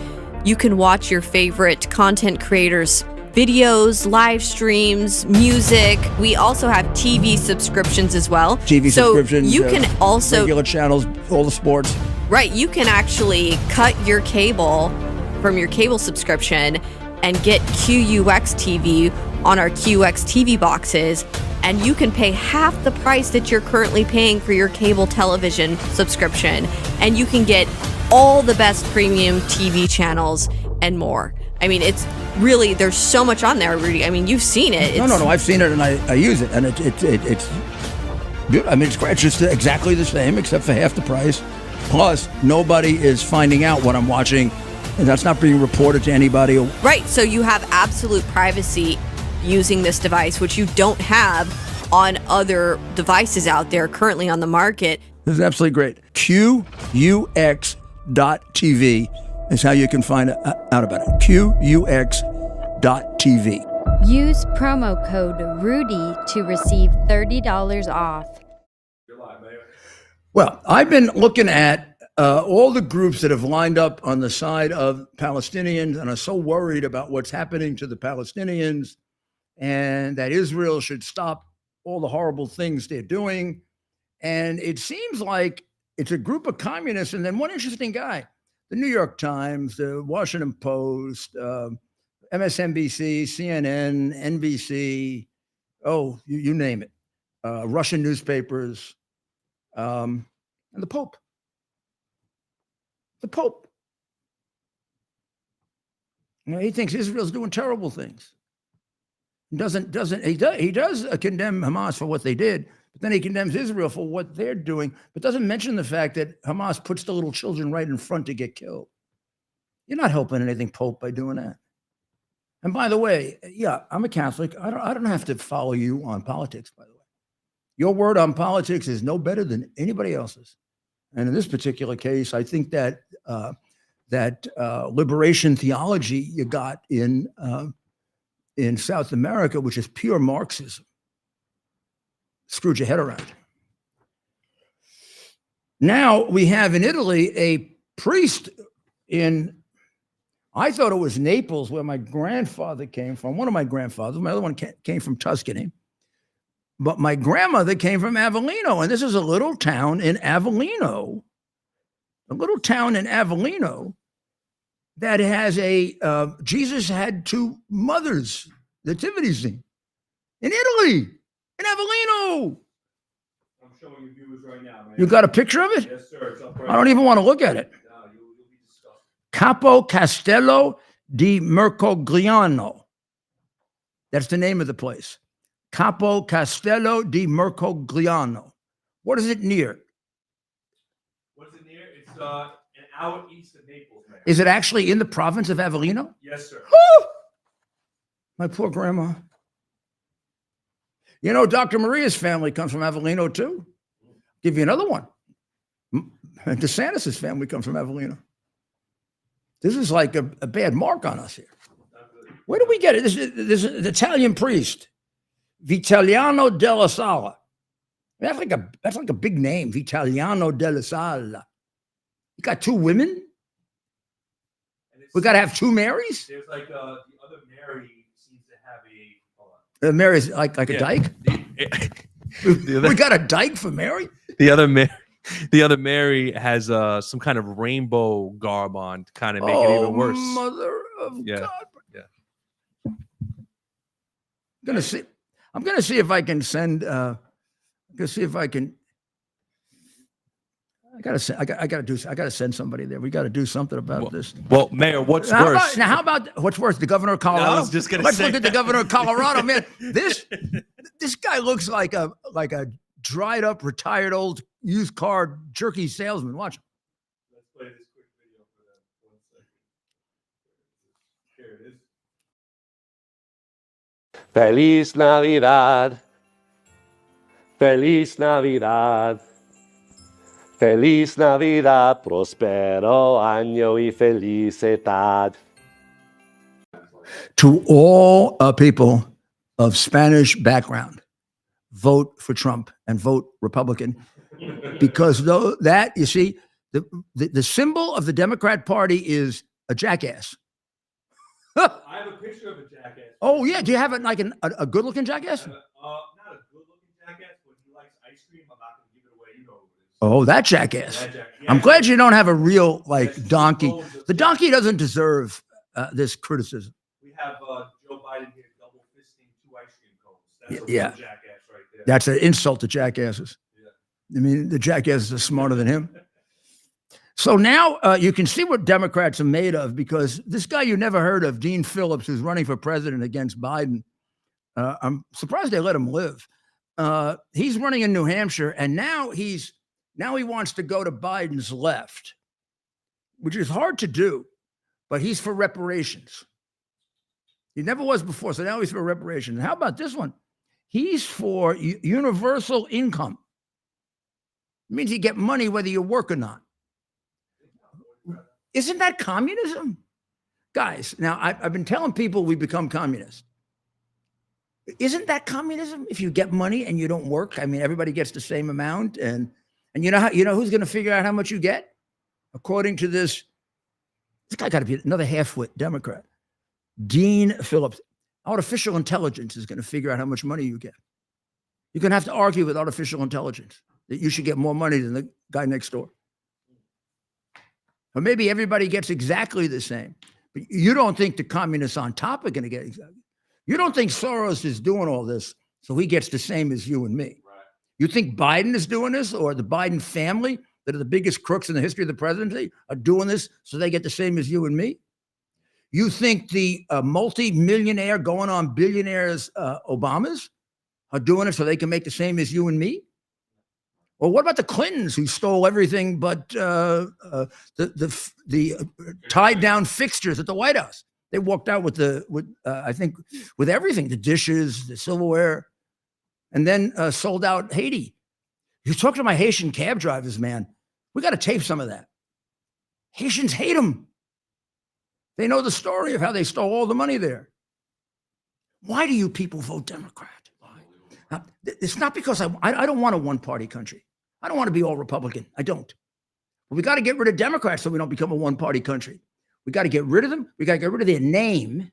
S4: you can watch your favorite content creators' videos, live streams, music. We also have TV subscriptions as well.
S1: Subscriptions.
S4: You can also
S1: regular channels, all the sports.
S4: Right, you can actually cut your cable from your cable subscription and get QUX TV on our QX TV boxes, and you can pay half the price that you're currently paying for your cable television subscription, and you can get all the best premium TV channels and more. I mean, it's really, there's so much on there, Rudy. I mean, you've seen it.
S1: No, I've seen it and I use it, and it's good. I mean, it's just exactly the same except for half the price. Plus, nobody is finding out what I'm watching, and that's not being reported to anybody.
S4: Right, so you have absolute privacy using this device, which you don't have on other devices out there currently on the market.
S1: This is absolutely great. QUX.TV is how you can find out about it. QUX.TV.
S5: Use promo code RUDY to receive $30 off.
S1: Well, I've been looking at all the groups that have lined up on the side of Palestinians and are so worried about what's happening to the Palestinians and that Israel should stop all the horrible things they're doing. And it seems like it's a group of communists. And then one interesting guy, the New York Times, the Washington Post, MSNBC, CNN, NBC, you name it, Russian newspapers, and the Pope. The Pope. You know, he thinks Israel's doing terrible things. He does condemn Hamas for what they did, but then he condemns Israel for what they're doing, but doesn't mention the fact that Hamas puts the little children right in front to get killed. You're not helping anything, Pope, by doing that. And by the way, yeah, I'm a Catholic. I don't have to follow you on politics, by the way. Your word on politics is no better than anybody else's. And in this particular case, I think that liberation theology you got in South America, which is pure Marxism, screwed your head around. Now we have in Italy a priest I thought it was Naples, where my grandfather came from. One of my grandfathers, my other one came from Tuscany. But my grandmother came from Avellino, and this is a little town in Avellino. A little town in Avellino that has Jesus had two mothers, nativity scene in Italy, in Avellino.
S2: I'm showing you viewers right now, man.
S1: You got a picture of it?
S2: Yes, sir. It's up right
S1: I don't even want to look at it.
S2: now. You'll be disgusted.
S1: Capo Castello di Mercogliano. That's the name of the place. Capo Castello di Mercogliano. What is it near?
S2: What is it near? It's an hour east of Naples, man.
S1: Is it actually in the province of Avellino?
S2: Yes, sir.
S1: Woo! My poor grandma. You know, Dr. Maria's family comes from Avellino too. Give you another one. DeSantis' family comes from Avellino. This is like a bad mark on us here. Where do we get it? This is an Italian priest, Vitaliano della Sala. That's like a big name, Vitaliano della Sala. You got two women? We got to have two Marys?
S2: There's like the other Mary seems to have a.
S1: Mary's like a dyke? We got a dyke for Mary?
S3: The other Mary has some kind of rainbow garb on to kind of make it even worse.
S1: Mother of
S3: Yeah.
S1: God.
S3: Yeah.
S1: gonna see. I'm gonna see if I can send. I'm gonna see if I can. I gotta send somebody there. We gotta do something about this.
S3: Well, Mayor, what's
S1: How
S3: worse?
S1: How about what's worse? The governor of Colorado.
S3: I was just gonna
S1: Let's
S3: say
S1: look at the
S3: that.
S1: governor of Colorado, man. This guy looks like a dried up, retired old used car jerky salesman. Watch him.
S3: Let's play this quick video for them. 1 second. Here it is.
S6: Feliz Navidad. Feliz Navidad. Feliz Navidad. Prospero año y felicidad.
S1: To all people of Spanish background, vote for Trump and vote Republican, because though that, you see, the symbol of the Democrat Party is a jackass.
S3: I have a picture of a jackass.
S1: Oh yeah, do you have it like a good-looking jackass?
S3: Not a good-looking jackass, but he likes ice cream. I'm not gonna give it away. You know who it is.
S1: Oh, that jackass.
S3: That jackass.
S1: I'm glad you don't have a real like
S3: Yes,
S1: donkey.
S3: supposed-
S1: The donkey doesn't deserve this criticism.
S3: We have Joe Biden here double fisting 2 ice cream cones. That's a
S1: Yeah.
S3: real jackass right there.
S1: That's an insult to jackasses.
S3: Yeah.
S1: I mean, the jackasses are smarter than him. So now you can see what Democrats are made of, because this guy you never heard of, Dean Phillips, who's running for president against Biden. I'm surprised they let him live. He's running in New Hampshire, and now he wants to go to Biden's left, which is hard to do, but he's for reparations. He never was before, so now he's for reparations. And how about this one? He's for universal income. It means you get money whether you work or not. Isn't that communism? Guys, now I've been telling people we become communists. Isn't that communism? If you get money and you don't work, I mean, everybody gets the same amount, and you know who's going to figure out how much you get? According to this guy got to be another half-wit Democrat, Dean Phillips. Artificial intelligence is going to figure out how much money you get. You're going to have to argue with artificial intelligence that you should get more money than the guy next door. Or maybe everybody gets exactly the same. But you don't think the communists on top are going to get exactly. You don't think Soros is doing all this so he gets the same as you and me.
S2: Right.
S1: You think Biden is doing this, or the Biden family that are the biggest crooks in the history of the presidency are doing this so they get the same as you and me? You think the multi-millionaire going on billionaires Obamas are doing it so they can make the same as you and me? Or what about the Clintons, who stole everything but the tied down fixtures at the White House? They walked out with I think with everything, the dishes, the silverware, and then sold out Haiti. You talk to my Haitian cab drivers, man. We got to tape some of that. Haitians hate them. They know the story of how they stole all the money there. Why do you people vote Democrat? Why? Now, it's not because I don't want a one-party country. I don't want to be all Republican. I don't. But we got to get rid of Democrats so we don't become a one-party country. We got to get rid of them. We got to get rid of their name.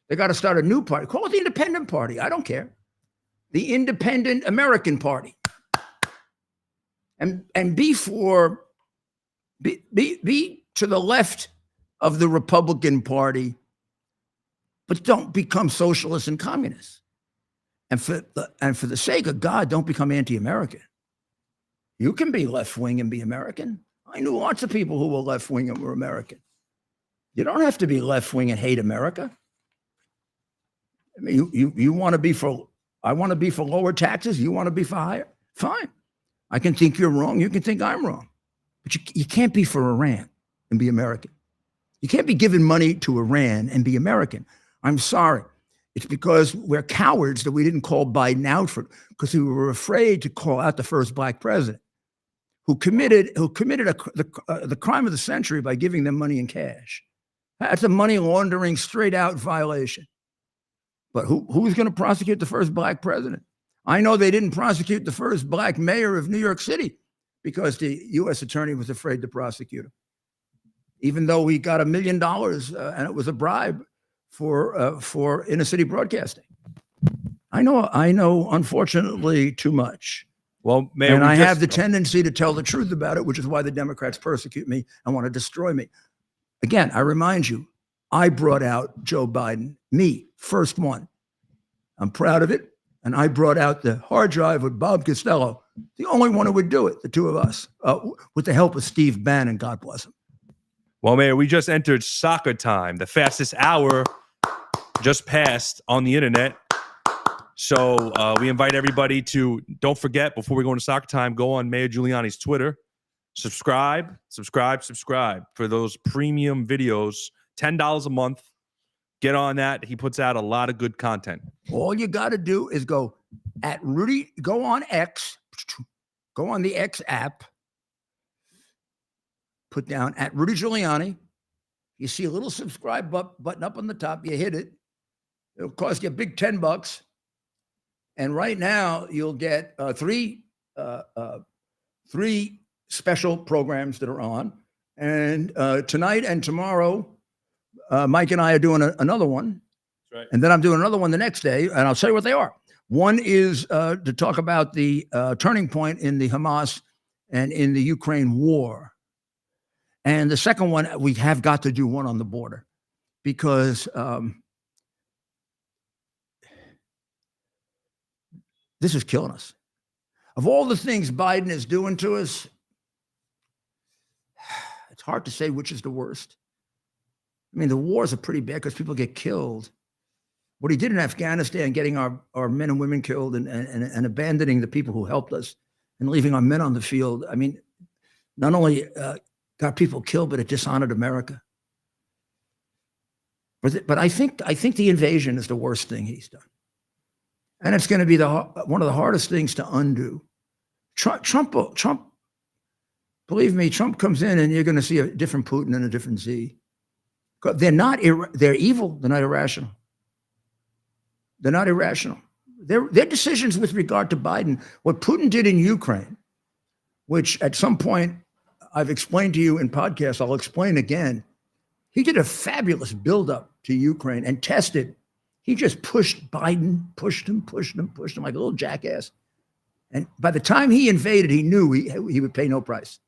S1: They got to start a new party. Call it the Independent Party. I don't care. The Independent American Party. And be to the left of the Republican Party, but don't become socialists and communists. And for the sake of God, don't become anti-American. You can be left-wing and be American. I knew lots of people who were left-wing and were American. You don't have to be left-wing and hate America. I mean, you want to be for, I want to be for lower taxes. You want to be for higher? Fine. I can think you're wrong. You can think I'm wrong. But you can't be for Iran and be American. You can't be giving money to Iran and be American. I'm sorry. It's because we're cowards that we didn't call Biden out for it, because we were afraid to call out the first black president who committed the crime of the century by giving them money in cash. That's a money laundering straight out violation. But who's going to prosecute the first black president? I know they didn't prosecute the first black mayor of New York City because the U.S. attorney was afraid to prosecute him, even though he got $1 million and it was a bribe for inner city broadcasting. I know, unfortunately, too much.
S3: Well, Mayor,
S1: and I have the tendency to tell the truth about it, which is why the Democrats persecute me and want to destroy me. Again, I remind you, I brought out Joe Biden, me, first one. I'm proud of it. And I brought out the hard drive with Bob Costello, the only one who would do it, the two of us, with the help of Steve Bannon, God bless him.
S3: Well, Mayor, we just entered soccer time. The fastest hour just passed on the internet. So we invite everybody to, don't forget, before we go into soccer time, go on Mayor Giuliani's Twitter. Subscribe for those premium videos, $10 a month. Get on that. He puts out a lot of good content.
S1: All you got to do is go on X, go on the X app, put down at Rudy Giuliani. You see a little subscribe button up on the top. You hit it. It'll cost you a big $10. And right now you'll get three special programs that are on. And tonight and tomorrow, Mike and I are doing another one.
S3: That's right.
S1: And then I'm doing another one the next day, and I'll tell you what they are. One is to talk about the turning point in the Hamas and in the Ukraine war. And the second one, we have got to do one on the border because this is killing us. Of all the things Biden is doing to us, it's hard to say which is the worst. I mean, the wars are pretty bad because people get killed. What he did in Afghanistan, getting our men and women killed and abandoning the people who helped us and leaving our men on the field. I mean, not only got people killed, but it dishonored America. But I think the invasion is the worst thing he's done. And it's going to be one of the hardest things to undo. Trump, believe me, Trump comes in and you're going to see a different Putin and a different Z. They're evil. They're not irrational. They're not irrational. Their decisions with regard to Biden, what Putin did in Ukraine, which at some point I've explained to you in podcasts, I'll explain again. He did a fabulous buildup to Ukraine and tested. He just pushed Biden, pushed him like a little jackass. And by the time he invaded, he knew he would pay no price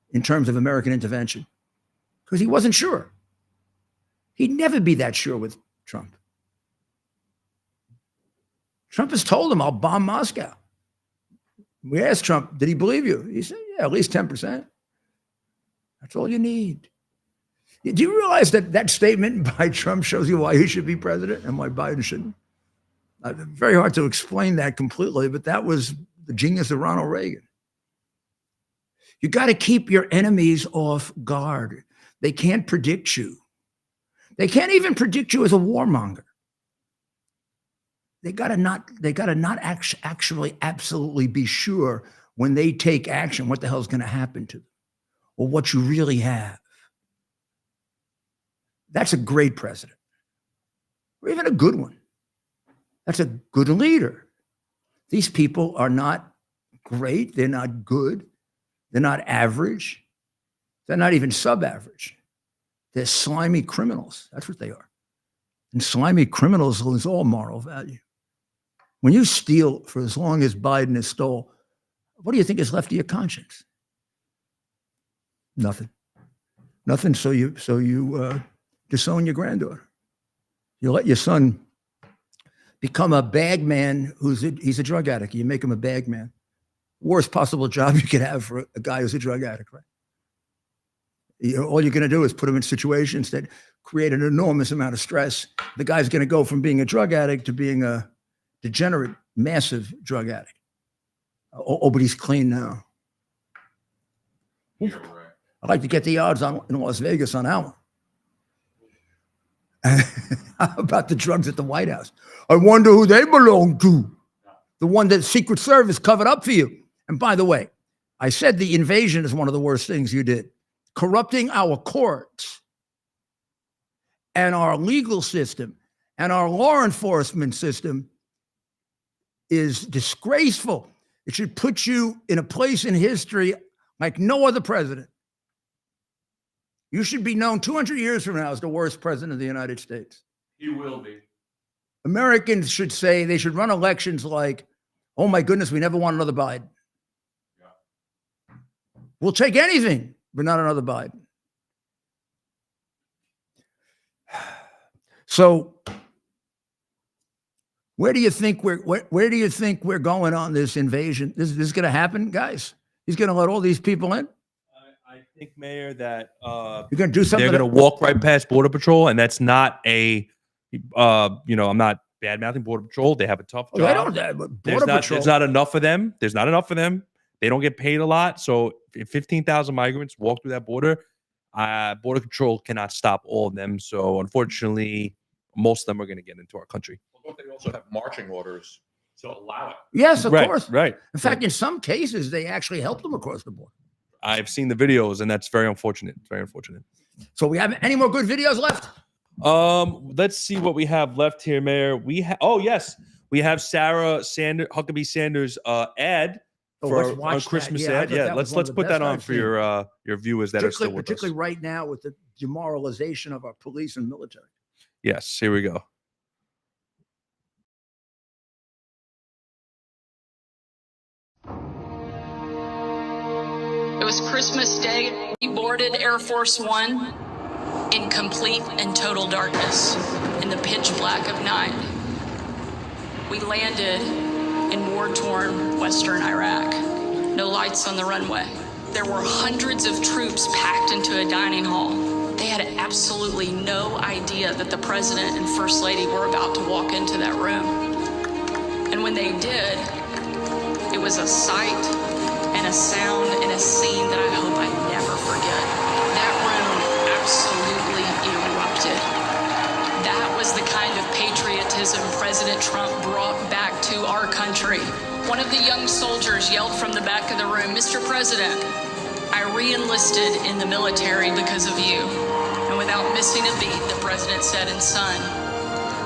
S1: in terms of American intervention because he wasn't sure. He'd never be that sure with Trump. Trump has told him, I'll bomb Moscow. We asked Trump, did he believe you? He said, yeah, at least 10%. That's all you need. Do you realize that statement by Trump shows you why he should be president and why Biden shouldn't? Very hard to explain that completely, but that was the genius of Ronald Reagan. You got to keep your enemies off guard. They can't predict you. They can't even predict you as a warmonger. They got to not actually absolutely be sure when they take action what the hell's going to happen to them or what you really have. That's a great president, or even a good one. That's a good leader. These people are not great. They're not good. They're not average. They're not even sub-average. They're slimy criminals. That's what they are. And slimy criminals lose all moral value. When you steal for as long as Biden has stole, what do you think is left of your conscience? Nothing. Nothing. So you disown your granddaughter. You let your son become a bag man he's a drug addict. You make him a bag man. Worst possible job you could have for a guy who's a drug addict, right? All you're going to do is put him in situations that create an enormous amount of stress. The guy's going to go from being a drug addict to being a degenerate, massive drug addict. Oh, but he's clean now.
S2: Yeah, right.
S1: I'd like to get the odds in Las Vegas on that one. How about the drugs at the White House? I wonder who they belong to. The one that Secret Service covered up for you. And by the way, I said the invasion is one of the worst things you did. Corrupting our courts and our legal system and our law enforcement system is disgraceful. It should put you in a place in history like no other president. You should be known 200 years from now as the worst president of the United States.
S2: He will be.
S1: Americans should say, they should run elections like, oh my goodness, we never want another Biden.
S2: Yeah.
S1: We'll take anything, but not another Biden. So Where do you think where do you think we're going on this invasion? This is going to happen, guys? He's going to let all these people in?
S3: I think, Mayor, that
S1: You're going to do something.
S3: they're going to walk right past Border Patrol, and that's not a, I'm not bad mouthing Border Patrol. They have a tough job.
S1: They don't. Border Patrol.
S3: There's not enough of them. There's not enough of them. They don't get paid a lot. So if 15,000 migrants walk through that border, Border Patrol cannot stop all of them. So unfortunately, most of them are going to get into our country.
S2: Well, they also have marching orders to allow it.
S1: Yes, of course.
S3: Right.
S1: In fact, in some cases, they actually help them across the border.
S3: I've seen the videos, and that's very unfortunate. Very unfortunate.
S1: So we have any more good videos left?
S3: Let's see what we have left here, Mayor. We have Sarah Huckabee Sanders ad on Christmas ad. Yeah, let's put that on for your viewers that are still with us.
S1: Particularly right now with the demoralization of our police and military.
S3: Yes, here we go.
S7: It was Christmas Day. We boarded Air Force One in complete and total darkness, in the pitch black of night. We landed in war-torn Western Iraq. No lights on the runway. There were hundreds of troops packed into a dining hall. They had absolutely no idea that the President and First Lady were about to walk into that room. And when they did, it was a sight and a sound and a scene that I hope I never forget. That room absolutely erupted. That was the kind of patriotism President Trump brought back to our country. One of the young soldiers yelled from the back of the room, "Mr. President, I re-enlisted in the military because of you." And without missing a beat, the president said, "And son,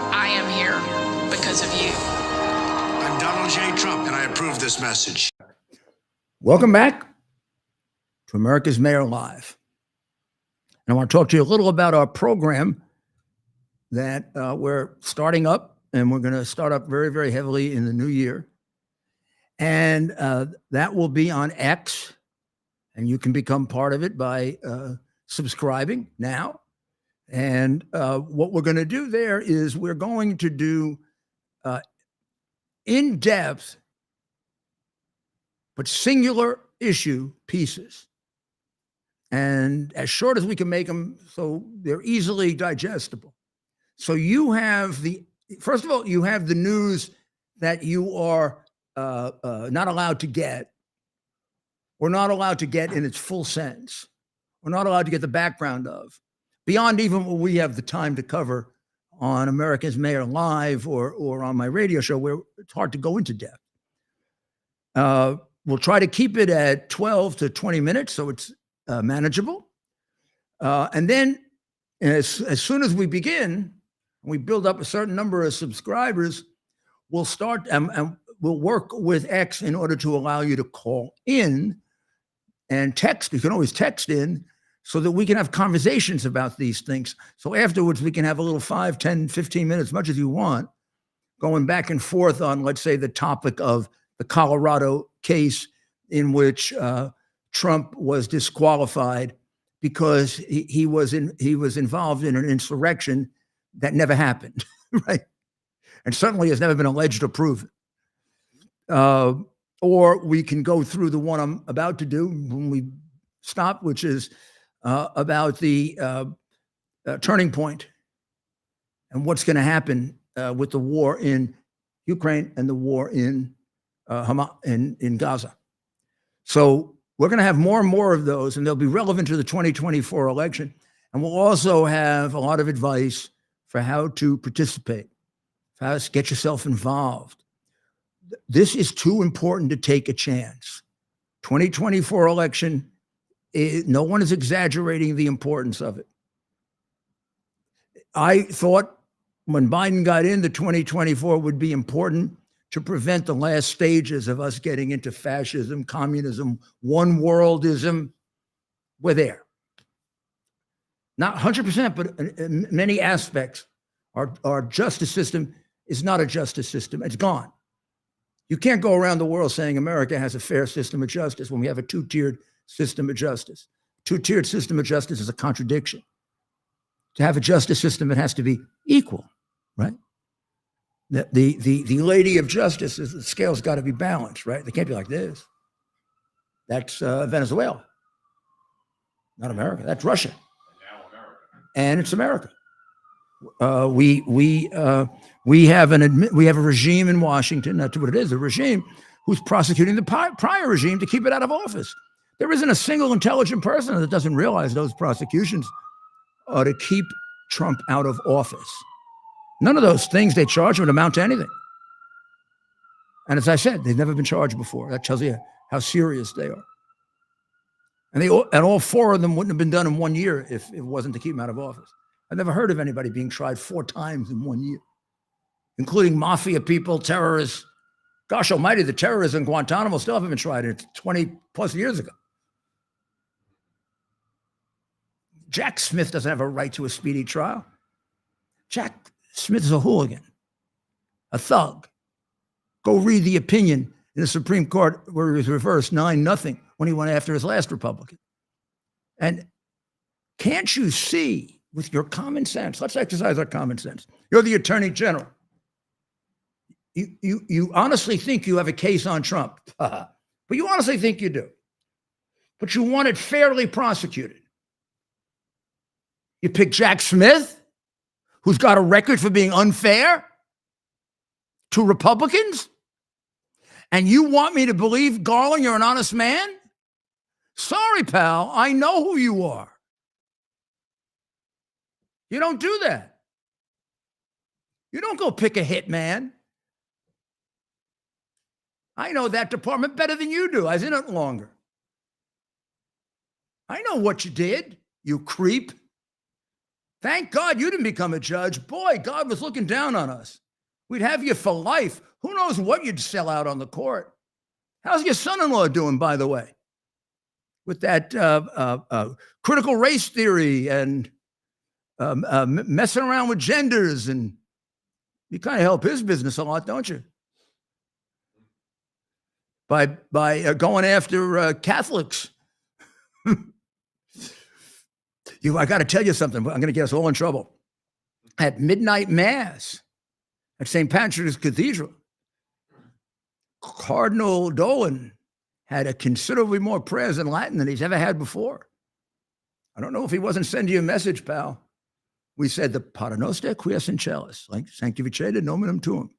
S7: I am here because of you."
S8: I'm Donald J. Trump, and I approve this message.
S1: Welcome back to America's Mayor Live. And I want to talk to you a little about our program that we're starting up, and we're going to start up very, very heavily in the new year. And that will be on X, and you can become part of it by subscribing now. And what we're going to do there is we're going to do in-depth but singular issue pieces, and as short as we can make them so they're easily digestible. So you have first of all, you have the news that you are not allowed to get, or not allowed to get in its full sense, or not allowed to get the background of, beyond even what we have the time to cover on America's Mayor Live or on my radio show, where it's hard to go into depth. We'll try to keep it at 12 to 20 minutes so it's manageable. And then as soon as we begin, we build up a certain number of subscribers, we'll start and we'll work with X in order to allow you to call in and text. You can always text in so that we can have conversations about these things. So afterwards, we can have a little 5, 10, 15 minutes, much as you want, going back and forth on, let's say, the topic of the Colorado case in which Trump was disqualified because he was involved in an insurrection that never happened, right? And certainly has never been alleged or proven. Or we can go through the one I'm about to do when we stop, which is about the turning point and what's going to happen with the war in Ukraine and the war in Hamas in Gaza. So we're going to have more and more of those, and they'll be relevant to the 2024 election. And we'll also have a lot of advice for how to participate, for how to get yourself involved. This is too important to take a chance. 2024 election, no one is exaggerating the importance of it. I thought when Biden got in, the 2024 would be important to prevent the last stages of us getting into fascism, communism, one worldism. We're there. Not 100%, but in many aspects, our justice system is not a justice system. It's gone. You can't go around the world saying America has a fair system of justice when we have a two-tiered system of justice. Two-tiered system of justice is a contradiction. To have a justice system, it has to be equal, right? The lady of justice is the scale's got to be balanced, right? They can't be like this. That's Venezuela, not America. That's Russia, and it's America. We have a regime in Washington. That's what it is. A regime who's prosecuting the prior regime to keep it out of office. There isn't a single intelligent person that doesn't realize those prosecutions are to keep Trump out of office. None of those things they charge would amount to anything. And as I said, they've never been charged before. That tells you how serious they are. And all four of them wouldn't have been done in 1 year if it wasn't to keep him out of office. I've never heard of anybody being tried 4 times in 1 year, including mafia people, terrorists. Gosh almighty, the terrorists in Guantanamo still haven't been tried. It's 20 plus years ago. Jack Smith doesn't have a right to a speedy trial. Jack Smith is a hooligan, a thug. Go read the opinion in the Supreme Court where it was reversed 9-0 when he went after his last Republican. And can't you see with your common sense, let's exercise our common sense. You're the Attorney General. You honestly think you have a case on Trump, but you honestly think you do. But you want it fairly prosecuted. You pick Jack Smith, who's got a record for being unfair to Republicans, and you want me to believe, Garland, you're an honest man? Sorry, pal, I know who you are. You don't do that. You don't go pick a hitman. I know that department better than you do. I was in it longer. I know what you did, you creep. Thank God you didn't become a judge. Boy, God was looking down on us. We'd have you for life. Who knows what you'd sell out on the court? How's your son-in-law doing, by the way? With that critical race theory and messing around with genders, and you kind of help his business a lot, don't you? By going after Catholics. I got to tell you something. I'm going to get us all in trouble. At midnight mass at St. Patrick's Cathedral, Cardinal Dolan had a considerably more prayers in Latin than he's ever had before. I don't know if he wasn't sending you a message, pal. We said the Pater Noster, quies in celis, like sanctificere nominum tuum.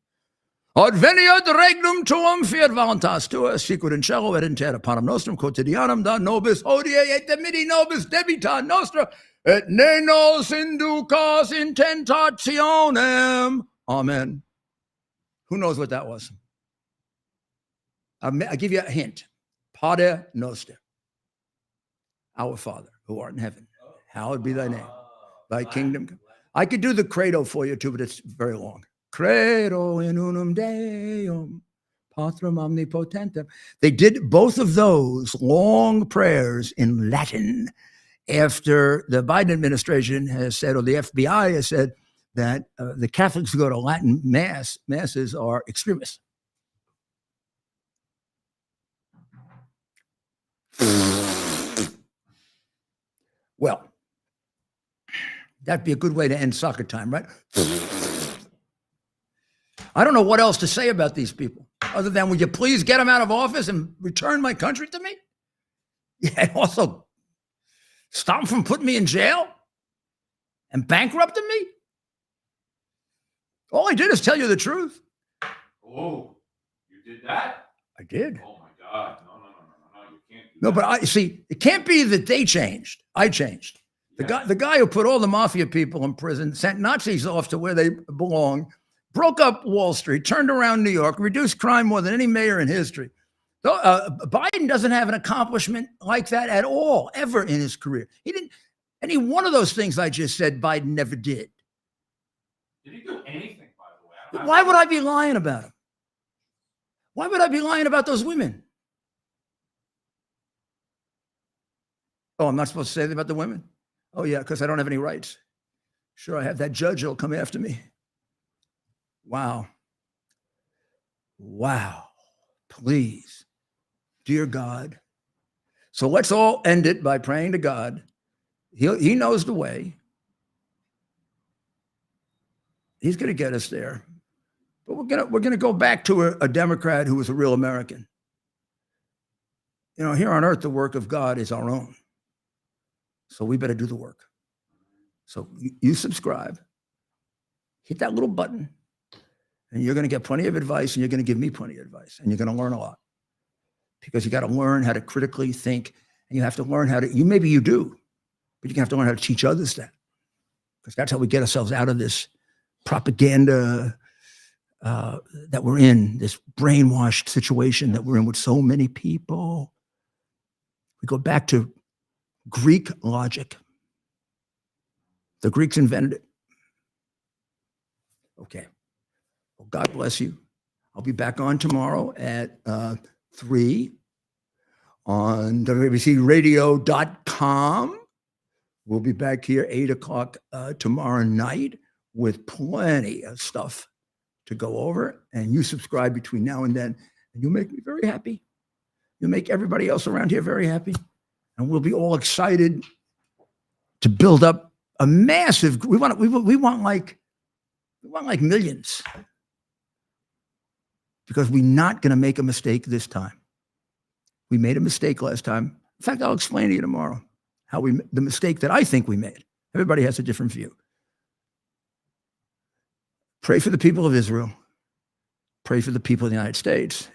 S1: Adveniat regnum tuum, fiat voluntas tua, sicut in cielo et in terra, panem nostrum quotidianum da nobis hodie et dimiti nobis debita nostra, et ne nos inducas in tentationem. Amen. Who knows what that was? I'll give you a hint. Pater Noster. Our Father, who art in heaven, hallowed be thy name. Thy kingdom come. I could do the credo for you too, but it's very long. Credo in unum Deum, Patrum omnipotentem. They did both of those long prayers in Latin after the Biden administration has said, or the FBI has said, that the Catholics who go to Latin masses are extremists. Well, that'd be a good way to end soccer time, right? I don't know what else to say about these people other than, would you please get them out of office and return my country to me? Yeah, also stop them from putting me in jail and bankrupting me. All I did is tell you the truth.
S2: Oh, you did that?
S1: I did.
S2: Oh my God. No, you can't do
S1: No,
S2: that.
S1: but I see, it can't be that they changed. I changed. The guy who put all the mafia people in prison, sent Nazis off to where they belong, broke up Wall Street, turned around New York, reduced crime more than any mayor in history. Biden doesn't have an accomplishment like that at all, ever in his career. He didn't. Any one of those things I just said, Biden never did.
S2: Did he do anything, by the way?
S1: Why would I be lying about him? Why would I be lying about those women? Oh, I'm not supposed to say that about the women? Oh, yeah, because I don't have any rights. Sure, I have that judge that'll come after me. Wow. Wow. Please, dear God. So let's all end it by praying to God. He knows the way. He's going to get us there. But we're gonna go back to a Democrat who was a real American. You know, here on earth, the work of God is our own. So we better do the work. So you subscribe, hit that little button, and you're going to get plenty of advice, and you're going to give me plenty of advice, and you're going to learn a lot. Because you got to learn how to critically think, and you have to learn how to, maybe you do, but you have to learn how to teach others that. Because that's how we get ourselves out of this propaganda that we're in, this brainwashed situation that we're in with so many people. We go back to Greek logic. The Greeks invented it. Okay. Well, God bless you. I'll be back on tomorrow at 3 on WABCRadio.com. We'll be back here 8 o'clock tomorrow night with plenty of stuff to go over. And you subscribe between now and then, and you'll make me very happy. You'll make everybody else around here very happy. And we'll be all excited to build up a massive, we want like millions, because we're not going to make a mistake this time. We made a mistake last time. In fact, I'll explain to you tomorrow the mistake that I think we made. Everybody has a different view. Pray for the people of Israel. Pray for the people of the United States.